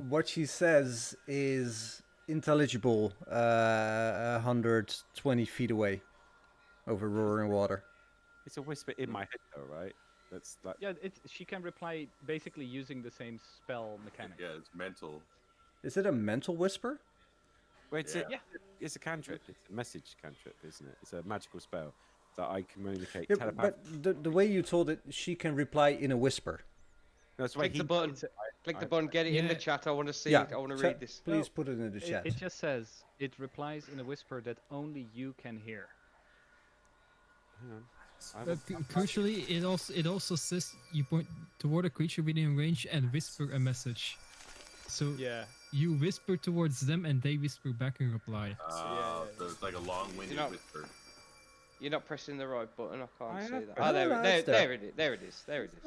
What she says is intelligible 120 feet away over roaring water. It's a whisper in my head, though, right? That's like. Yeah, she can reply basically using the same spell mechanic. Yeah, it's mental. Is it a mental whisper? Well, it's, Yeah. it's a cantrip. It's a message cantrip, isn't it? It's a magical spell that I communicate Yeah, telepathically. but the way you told it, she can reply in a whisper. That's why Click the button. Click the button. Get it in the Yeah. chat. I want to see Yeah, it. I want to chat- read this. Please put it in the chat. It just says it replies in a whisper that only you can hear. Hang on. I But will- crucially, it also says you point toward a creature within range and whisper a message. So Yeah. you whisper towards them and they whisper back in reply. Yeah. So it's like a long-winded know- whisper. You're not pressing the right button. I can't I see have that. pressed Oh, it. there, No, no, there, it's there. there it is. There it is. There it is.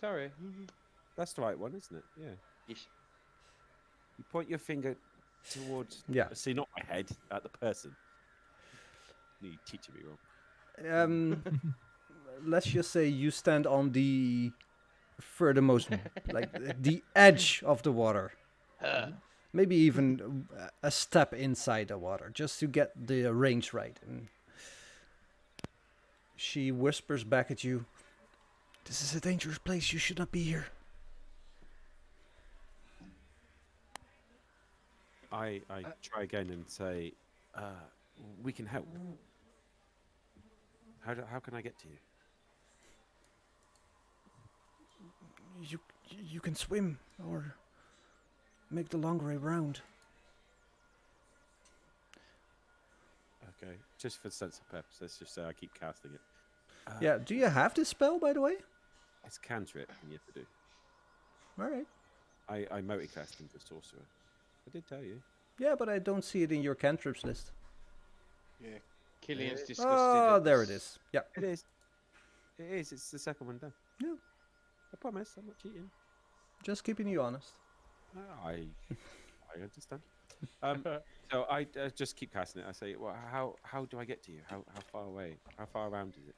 Sorry. That's the right one, isn't it? Yeah. Yes. You point your finger towards. Yeah. See, not my head, at the person. You teaching me wrong. Let's just say you stand on the furthermost, like the edge of the water. Maybe even a step inside the water, just to get the range right. And she whispers back at you, "This is a dangerous place. You should not be here." I try again and say, we can help. How can I get to you? You can swim or make the long way round. Okay, just for sense of purpose, let's just say I keep casting it. Yeah. Do you have this spell, by the way? It's cantrip, and you have to do. All right. I multicast into sorcerer. I did tell you. Yeah, but I don't see it in your cantrips list. Yeah. Killian's disgusted. Oh, at there it this. is. Yeah. It is. It is. It's the second one done. Yeah. I promise. I'm not cheating. Just keeping you honest. I understand. So I just keep casting it. I say, well, how do I get to you? How far away? How far around is it?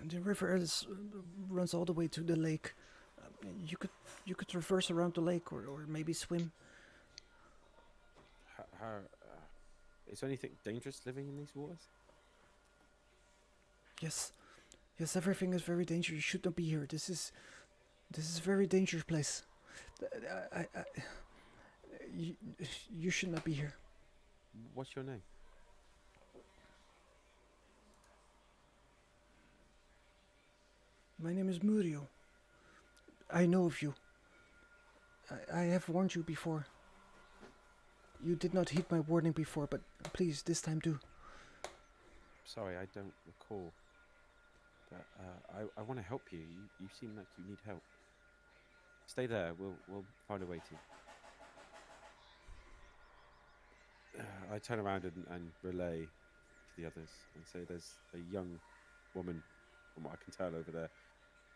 The river runs all the way to the lake. You could traverse around the lake or maybe swim. How is there anything dangerous living in these waters? Yes, everything is very dangerous. You should not be here. This is a very dangerous place. You should not be here. What's your name? My name is Murio. I know of you. I have warned you before. You did not heed my warning before, but please, this time do. Sorry, I don't recall. But I want to help you. You seem like you need help. Stay there. We'll find a way to. I turn around and relay to the others and say, "There's a young woman, from what I can tell over there,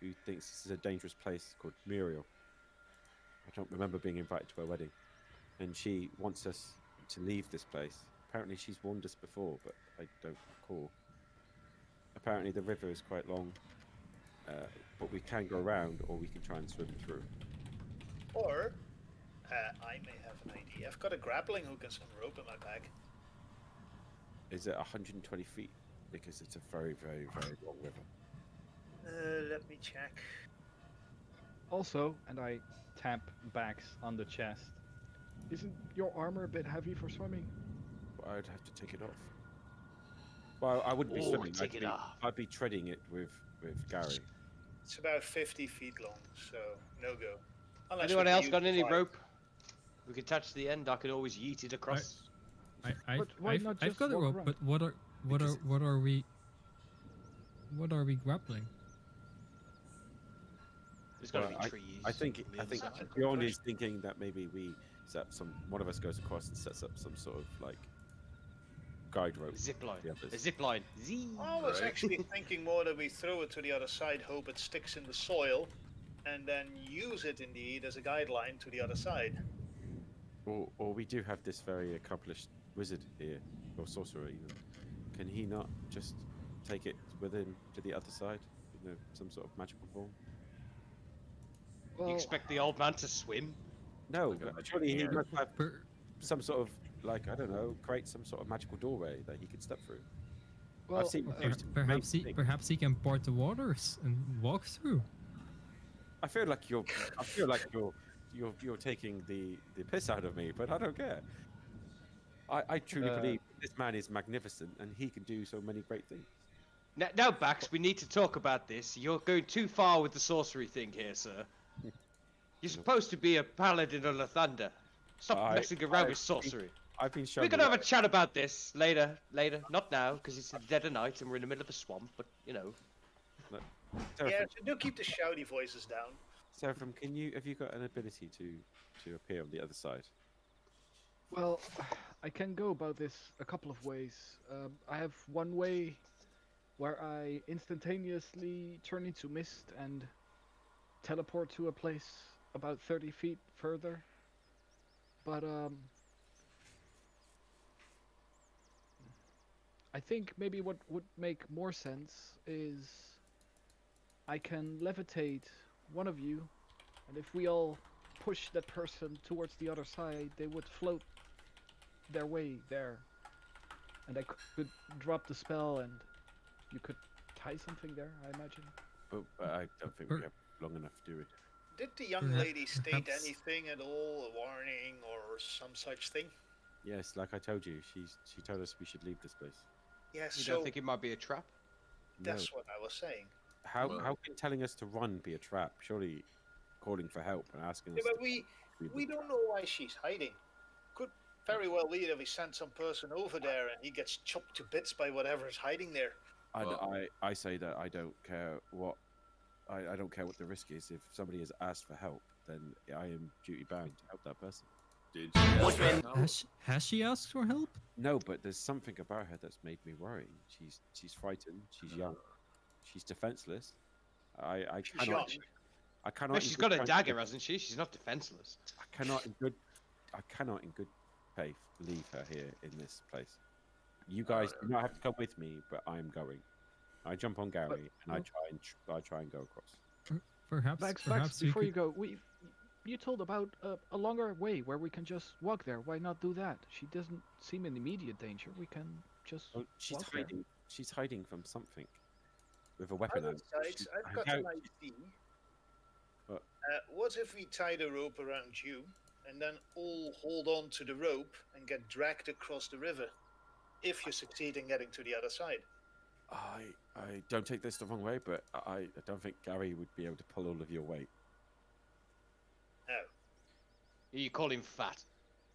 who thinks this is a dangerous place called Muriel. I don't remember being invited to her wedding, and she wants us to leave this place. Apparently, she's warned us before, but I don't recall. Apparently, the river is quite long, but we can go around, or we can try and swim through. Or, I may have an idea. I've got a grappling hook and some rope in my bag. Is it 120 feet? Because it's a very, very, very long river. Let me check. Also, and I tap Bax on the chest. Isn't your armor a bit heavy for swimming? Well, I'd have to take it off. Well, I wouldn't be Oh, swimming. take it off. I'd be treading it with Gary. It's about 50 feet long, so no go. Unless Anyone we else use got the any fire. rope? We could touch the end. I could always yeet it across. But why I've, not I've just got a walk rope, around? but what are we grappling? There's got to Well, be trees. I think That's a good Bjorn question. is thinking that maybe we one of us goes across and sets up some sort of like guide rope. Zip line. The others. A zip line. Zee. I was Right. actually thinking more that we throw it to the other side, hope it sticks in the soil, and then use it indeed as a guideline to the other side. Or we do have this very accomplished wizard here, or sorcerer even. Can he not just take it with him to the other side? You know, some sort of magical form? Well, You expect the old man to swim? No, Like a but surely he magic must have Per- some sort of, like, I don't know, create some sort of magical doorway that he could step through. well, I've seen per- used perhaps he amazing things. perhaps he can part the waters and walk through. I feel like you're taking the piss out of me, but I don't care. I truly believe this man is magnificent and he can do so many great things. Now, Bax, we need to talk about this. You're going too far with the sorcery thing here, sir. You're supposed to be a paladin of the thunder. Stop messing around with sorcery. I've been shown. We can have a chat about this later. Not now, because it's the dead of night and we're in the middle of a swamp. But you know, Yeah, so do keep the shouty voices down. Seraphim, have you got an ability to appear on the other side? well, I can go about this a couple of ways. I have one way where I instantaneously turn into mist and teleport to a place about 30 feet further. But I think maybe what would make more sense is I can levitate one of you, and if we all push that person towards the other side, they would float their way there. And I could drop the spell and you could tie something there, I imagine. But I don't think we have long enough, do we? Did the young Perhaps- lady state perhaps- anything at all, a warning or some such thing? Yes, like I told you, she told us we should leave this place. Yes, you so don't think it might be a trap? that's what I was saying. How Well- how can telling us to run be a trap? Surely calling for help and asking Yeah, us. but we don't know why she's hiding. Could very well be that we send some person over there and he gets chopped to bits by whatever is hiding there. I say that I don't care what I don't care what the risk is. If somebody has asked for help, then I am duty bound to help that person. Did she ask for help? Has she asked for help? No, but there's something about her that's made me worry. She's frightened. She's young. She's defenseless. I She's cannot. young. I cannot. Well, in she's good got a faith- dagger, hasn't she? She's not defenseless. I cannot in good faith leave her here in this place. You guys do not have to come with me, but I am going. I jump on Gary and I try and go across. Perhaps Max, perhaps we before you could- go, you told about a longer way where we can just walk there. Why not do that? She doesn't seem in immediate danger. We can just Oh, she's walk there. hiding. She's hiding from something with a weapon. Other out. sides, She- I've I got doubt an she- idea. What? What if we tie the rope around you and then all hold on to the rope and get dragged across the river? If you succeed in getting to the other side. I don't take this the wrong way, but I don't think Gary would be able to pull all of your weight. No. You call him fat.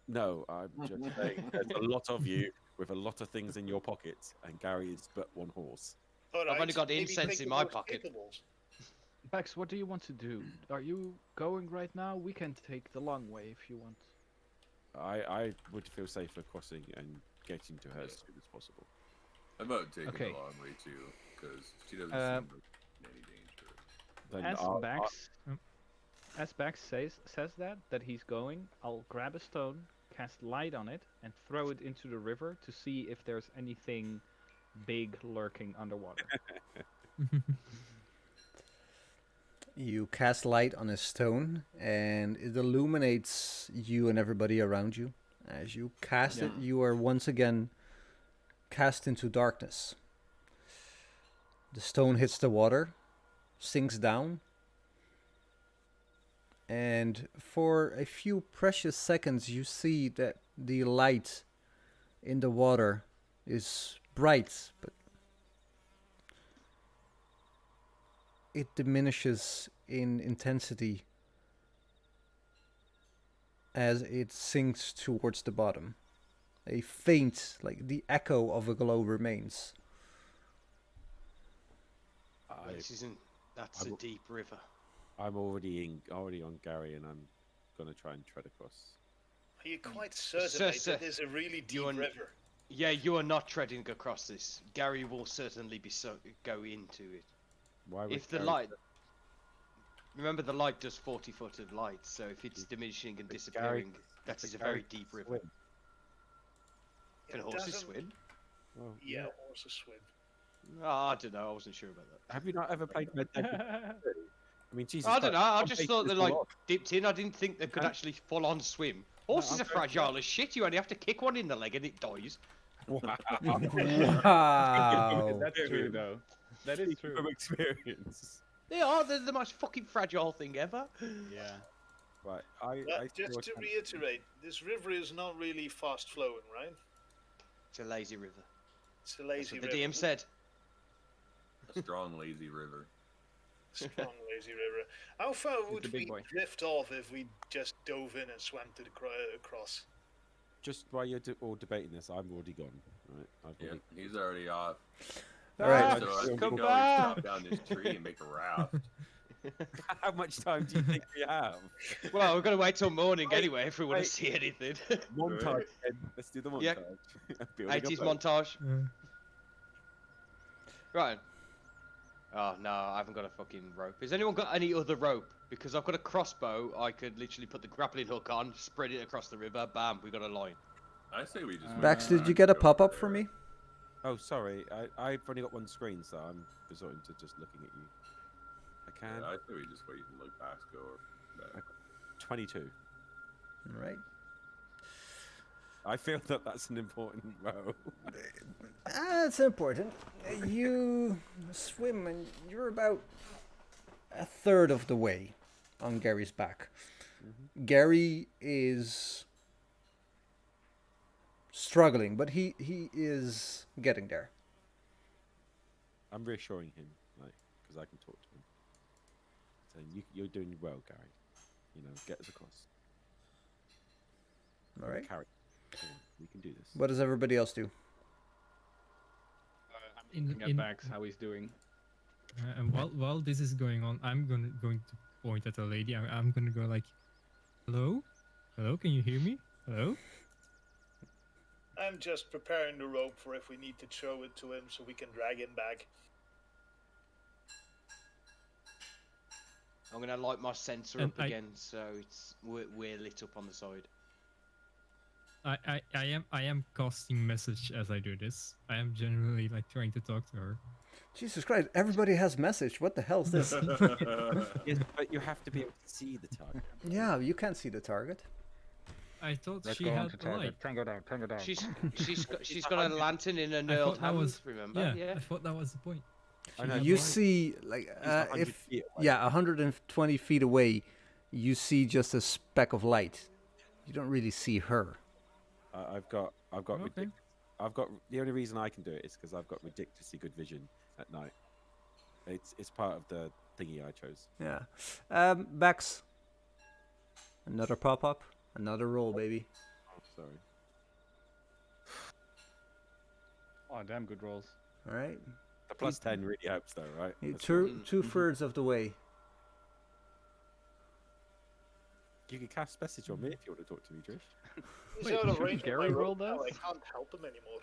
No, I'm just saying there's a lot of you with a lot of things in your pockets, and Gary is but one horse. All right, only got maybe incense take in the my most pocket. capables. Bax, what do you want to do? Are you going right now? We can take the long way if you want. I would feel safer crossing and getting to her as soon as possible. I'm about taking Okay. the long way too, because she doesn't Uh, seem like in any danger. then As I'll- Bax, Yep. as Bax says that he's going, I'll grab a stone, cast light on it, and throw it into the river to see if there's anything big lurking underwater. You cast light on a stone, and it illuminates you and everybody around you. As you cast it, Yeah. you are once again cast into darkness. The stone hits the water, sinks down, and for a few precious seconds, you see that the light in the water is bright, but it diminishes in intensity as it sinks towards the bottom. A faint, like the echo of a glow remains. This isn't. That's I a will- deep river. I'm already on Gary, and I'm gonna try and tread across. Are you quite certain, Sir, mate, sir, that there's a really deep you and- river? Yeah, you are not treading across this. Gary will certainly be go into it. Why would If the Gary- light. Remember, the light does 40 foot of light, so if it's diminishing and But disappearing, that but is a Gary very can deep river. swim. Can It horses doesn't- swim? Well, Yeah, horses swim. Oh, I don't know. I wasn't sure about that. Have you not ever played Red Dead? I mean, Jesus. I don't Christ, know. I some just places thought they are like lost. dipped in. I didn't think they could can't- actually full on swim. Horses I'm are very fragile as shit. You only have to kick one in the leg and it dies. Wow. Wow. That's true, though. That is Speaking true. from experience. They are. They're the most fucking fragile thing ever. Yeah. Right. Just to reiterate, this river is not really fast flowing, right? It's a lazy river. It's a That's lazy what the river. DM said. A strong, lazy river. Strong lazy river. How far the would big we boy. drift off if we just dove in and swam to the across? Just while you're all debating this, I'm already gone. Right. I've Yeah, already... he's already off. All right. So I Come can go back. and chop down this tree and make a raft. How much time do you think we have? Well, we're gonna wait till morning Wait, anyway if we want wait. to see anything. Montage. Then. Let's do the montage. Yeah. Building a 80s boat. montage. Uh, Right. Oh no, I haven't got a fucking rope. Has anyone got any other rope? Because I've got a crossbow. I could literally put the grappling hook on, spread it across the river. Bam, we got a line. I say we just. Bax, move did you back, get a go pop up there. for me? Oh, sorry. I've only got one screen, so I'm resorting to just looking at you. I can. Yeah, I say we just wait and look back, go back. 22. All right. I feel that that's an important row. That's important. You swim and you're about a third of the way on Gary's back. Gary is struggling, but he is getting there. I'm reassuring him, like, because I can talk to him. Saying, you're doing well, Gary. You know, get us across. All right. Carry. Come on, we can do this. What does everybody else do? I'm In- looking at in- Bax, how he's doing. and while this is going on, I'm going to point at the lady. I'm gonna go like, hello, hello, can you hear me? Hello. I'm just preparing the rope for if we need to throw it to him so we can drag him back. I'm gonna light my sensor And up I- again, so we're lit up on the side. I am casting message as I do this. I am genuinely like trying to talk to her. Jesus Christ, everybody has message. What the hell is this? Yes, but you have to be able to see the target. Yeah, you can't see the target. I thought Let's she go on had to a light. target. Tango down, tango down. She's got a lantern in her I knurled thought that was hand. Remember? I thought that was the point. I know, had You light. see, like, He's 100 if feet away. yeah, 120 feet away, you see just a speck of light. You don't really see her. I've got Okay. the only reason I can do it is because I've got ridiculously good vision at night. It's part of the thingy I chose. Yeah. Bax. Another pop up. Another roll, baby. Oh, sorry. Oh, damn good rolls. All right. The plus 10 really helps, though, right? You That's two Mm, two thirds of the way. You can cast message on me if you want to talk to me, Trish. He's Wait, out of shouldn't range of Gary my roll rope now, that? I can't help him anymore.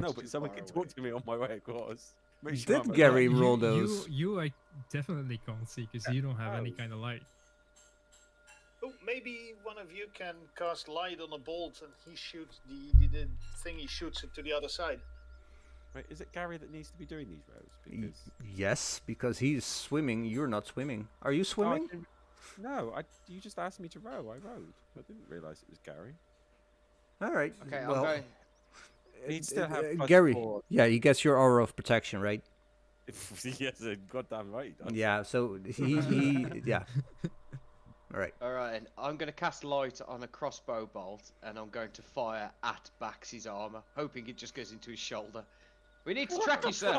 No, It's but too someone far can away. talk to me on my way across. Make sure Did I'm Gary alive. roll those? You I definitely can't see because you don't have any Oh. kind of light. Oh, maybe one of you can cast light on a bolt and he shoots the thing, he shoots it to the other side. Wait, is it Gary that needs to be doing these rows? Because Yes, because he's swimming. You're not swimming. Are you Oh, I swimming? didn't- no, you just asked me to row. I rowed. I didn't realise it was Gary. All right. Okay, well, I'm going. He'd still have plus Gary. 4. Yeah, he gets your aura of protection, right? Yes, goddamn right. he does. Yeah. So he yeah. All right. Alright, I'm going to cast light on a crossbow bolt and I'm going to fire at Bax's armor, hoping it just goes into his shoulder. We need to track you, sir!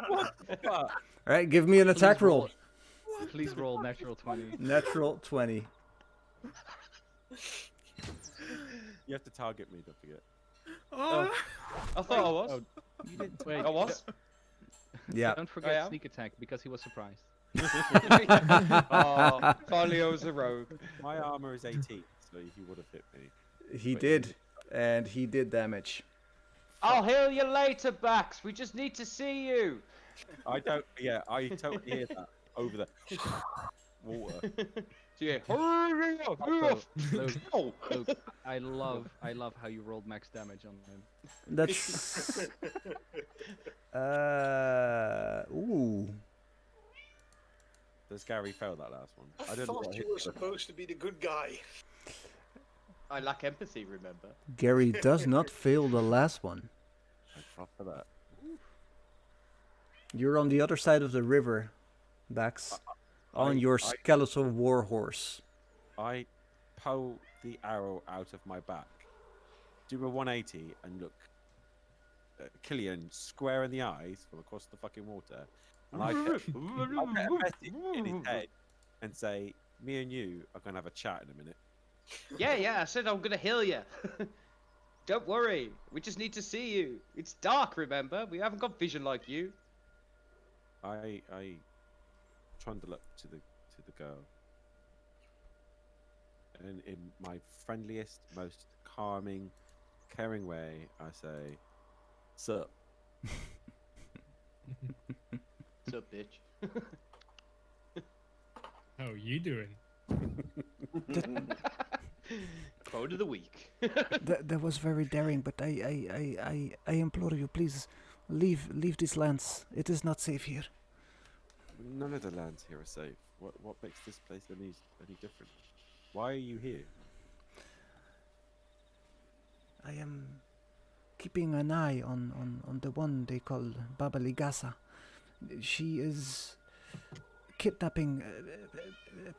What the fuck? All right. Give me an attack Please roll. Please roll natural 20. Natural 20. You have to target me, don't forget. Oh, I thought I was. Oh, you didn't. Wait, I was? Yeah. Don't forget am? sneak attack because he was surprised. Oh, finally I was a rogue. My armor is 18, so he would have hit me. He Wait, did, and he did damage. I'll heal you later, Bax. We just need to see you. I don't. Yeah, I totally hear that over the water. So yeah, hurry up, hurry up. Luke, Oh. Luke, I love how you rolled max damage on him. That's. Ooh. Does Gary fail that last one? I don't know thought what you hit were the- supposed to be the good guy. I lack empathy, remember? Gary does not fail the last one. I fought for that. You're on the other side of the river, Bax, on your skeletal warhorse. I pull the arrow out of my back, do a 180, and look Killian square in the eyes from across the fucking water. And I get a message in his head and say, "Me and you are gonna have a chat in a minute." Yeah, I said I'm gonna heal you. Don't worry, we just need to see you. It's dark, remember? We haven't got vision like you. I trying to look to the girl, and in my friendliest, most calming, caring way, I say, "Sup." What's up, bitch? How you doing? Quote of the week. That was very daring, but I implore you, please leave these lands. It is not safe here. None of the lands here are safe. What makes this place any different? Why are you here? I am keeping an eye on the one they call Baba Ligasa. She is kidnapping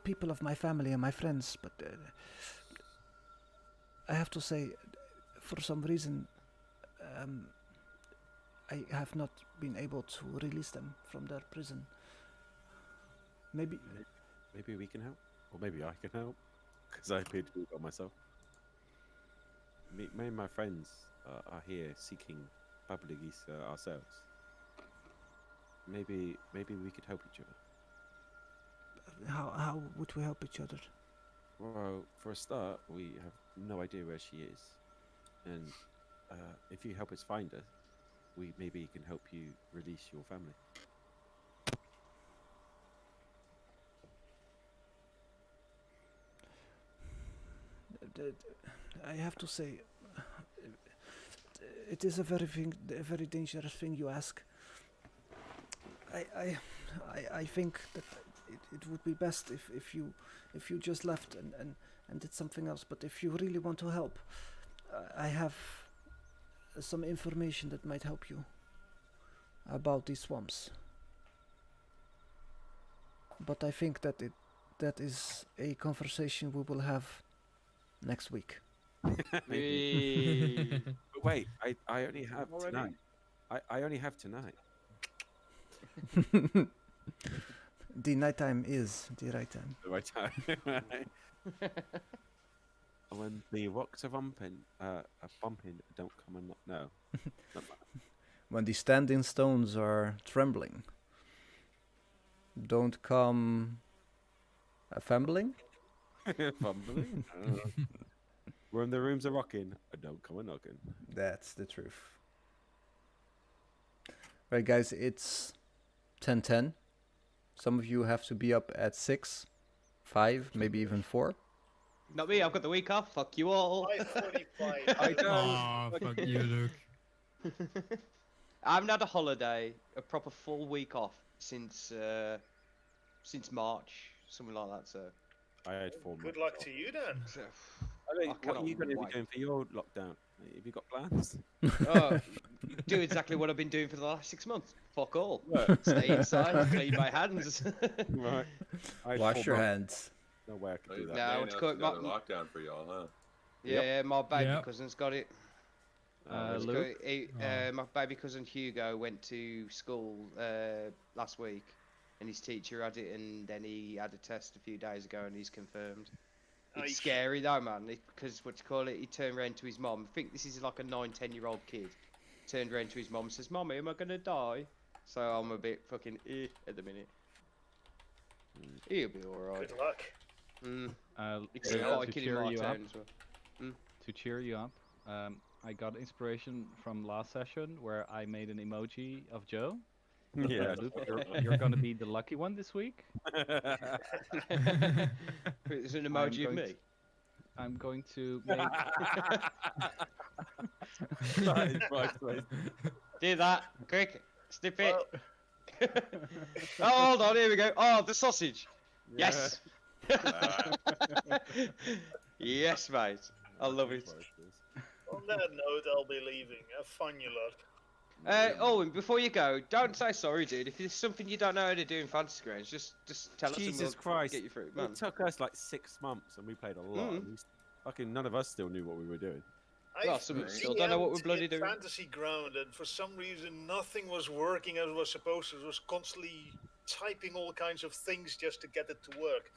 people of my family and my friends, but I have to say, for some reason, I have not been able to release them from their prison. Maybe Maybe we can help, or maybe I can help, because I appear to do it by myself. Me and my friends are here seeking Babaligis ourselves. Maybe we could help each other. how would we help each other? Well, for a start, we have no idea where she is, and if you help us find her, we maybe can help you release your family. I have to say, it is a very dangerous thing you ask. I think that it would be best if you just left and did something else. But if you really want to help, I have some information that might help you about these swamps. But I think that is a conversation we will have next week. Hey. But wait, I only have Already? tonight. I only have tonight. The nighttime is the right time. The right time. When the rocks are bumping, don't come and no. When the standing stones are trembling, don't come a fumbling. Fumbling. When the rooms are rocking, don't come a knocking. That's the truth. Right, guys, it's 10:10. Some of you have to be up at 6, 5, maybe even 4. Not me. I've got the week off. Fuck you all. 5:45. I don't. Oh, fuck you, Luke. I haven't had a holiday, a proper full week off since March, something like that. So, I had 4 months. Good luck off. to you then. so I mean, what are cannot you going to be wait. doing for your lockdown? Have you got plans? Do exactly what I've been doing for the last 6 months. Fuck all. What? Stay inside, clean my hands. Right. I had Wash 4 your months. hands. No way I could do that. No, They it's announced good. another lockdown for y'all, huh? Yeah, my baby Yep. cousin's got it. Really? Luke? My baby cousin Hugo went to school last week, and his teacher had it, and then he had a test a few days ago, and he's confirmed. It's Nice. scary though, man, because what you call it? He turned around to his mom. I think this is like a 9-10-year-old kid. Turned around to his mom and says, "Mommy, am I gonna die?" So I'm a bit fucking at the minute. He'll be alright. Good luck. It's to a kid in cheer my you up, town as well. to cheer you up, I got inspiration from last session where I made an emoji of Joe. Yeah. Luke, you're gonna be the lucky one this week. It's an emoji of me. I'm going to make. That is my place. Do that, quick, snip it. Well, Oh, hold on, here we go. Oh, the sausage. Yes. Yes, mate. I love it. on that note, I'll be leaving. Have fun, you lot. Owen, before you go, don't say sorry, dude. If there's something you don't know how to do in Fantasy Grounds, just tell us and Jesus we'll Christ. get you through it, man. It took us like 6 months and we played a lot. And fucking none of us still knew what we were doing. Well, I've some still don't know what we're DM'd bloody in doing. Fantasy Ground, and for some reason, nothing was working as it was supposed to. It was constantly typing all kinds of things just to get it to work.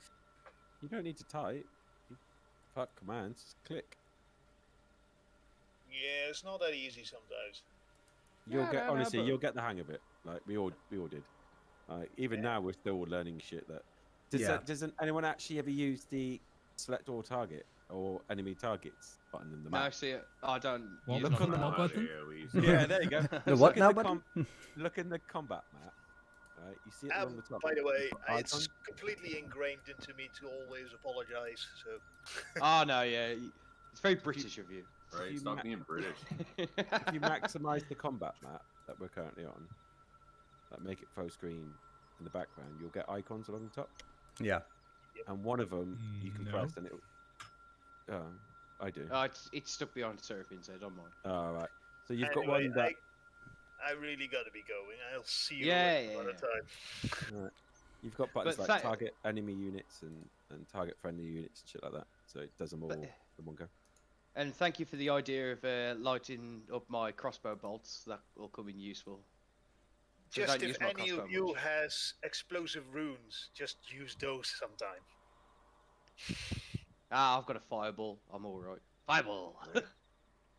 You don't need to type. You fuck commands, just click. Yeah, it's not that easy sometimes. You'll get no, honestly, but- you'll get the hang of it. Like we all did. Even now, we're still learning shit. Doesn't anyone actually ever use the select all target or enemy targets button in the No, map? see, I don't. Well, use look my on the phone. mob button. Yeah, there you go. The what Look in now the button? Look in the combat map. Right, you see it along the top. By the way, You've got it's icon. completely ingrained into me to always apologize. So Oh no, yeah, it's very British of you. Right, You stop ma- being British. If you maximise the combat map that we're currently on, like make it full screen in the background, you'll get icons along the top, Yeah. and one of them you can No. press, and it. I do. It's stuck behind surfing, so don't mind. All right. So you've got anyway, one that. I really gotta be going. I'll see you Yeah, another yeah. time. You've got buttons But like tha- target enemy units and target friendly units and shit like that. So it does them all But- in one go. And thank you for the idea of lighting up my crossbow bolts. That will come in useful. So Just don't use if my any crossbow of you much. has explosive runes, just use those sometime. I've got a fireball. I'm all right. Fireball.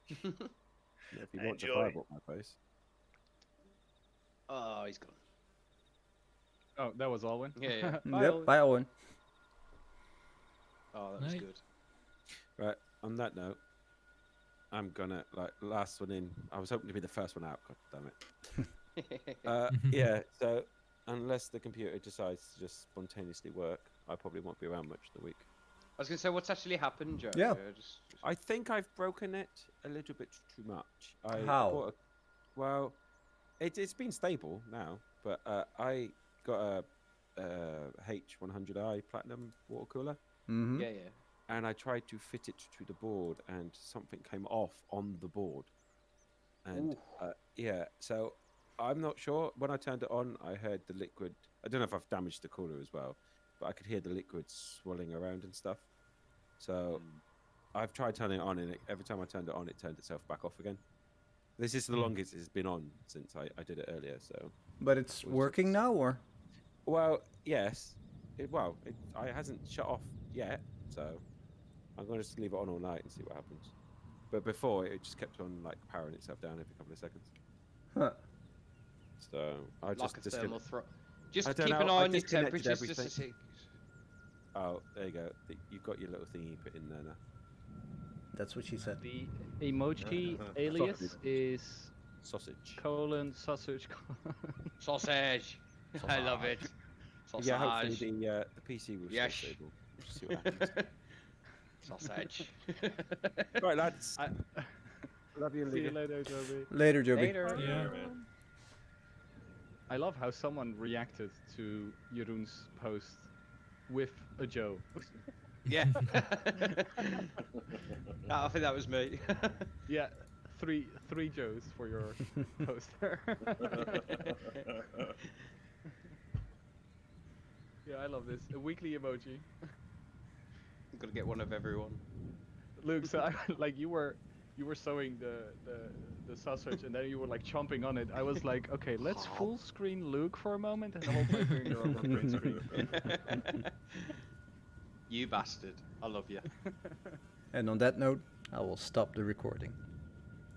Yeah, if you want to Enjoy. fireball my face. Oh, he's gone. Oh, that was Alwyn. Yeah, yeah. Bye, Yep. Alwyn. Bye, Owen. Oh, that was Night. good. Right. On that note, I'm gonna last one in. I was hoping to be the first one out. God damn it. Yeah. So unless the computer decides to just spontaneously work, I probably won't be around much of the week. I was gonna say, what's actually happened, Joe? Yeah. Just... I think I've broken it a little bit too much. How? Well, it's been stable now, but I got a H100i platinum water cooler, Mm-hmm. Yeah, yeah. and I tried to fit it to the board, and something came off on the board. And yeah, so I'm not sure. When I turned it on, I heard the liquid. I don't know if I've damaged the cooler as well, but I could hear the liquid swirling around and stuff. So I've tried turning it on, and every time I turned it on, it turned itself back off again. This is the longest it's been on since I did it earlier. So, But it's working now, or? well, yes, it hasn't shut off yet. So I'm going to just leave it on all night and see what happens. But before, it just kept on like powering itself down every couple of seconds. Huh. So I Like just a thermal Just I keep don't an know, eye I on your disconnected temperatures just to everything. see. Oh, there you go. You've got your little thing you put in there now. That's what she said. The emoji alias is Sausage. colon sausage. Sausage. I love it. Sausage. Yeah, hopefully the PC will Yes. stay stable. We'll just see what happens. Sausage. Right, lads. Love you, See you later, Toby. Later, Joby. Later. Yeah. man. I love how someone reacted to Jeroen's post with a Joe. Yeah. I think that was me. Yeah, three Joes for your poster. Yeah, I love this. A weekly emoji. I'm gonna get one of everyone. Luke, so like you were sewing the sausage and then you were like chomping on it. I was like, okay, let's full screen Luke for a moment and hold my finger over green screen. You bastard. I love you. And on that note, I will stop the recording.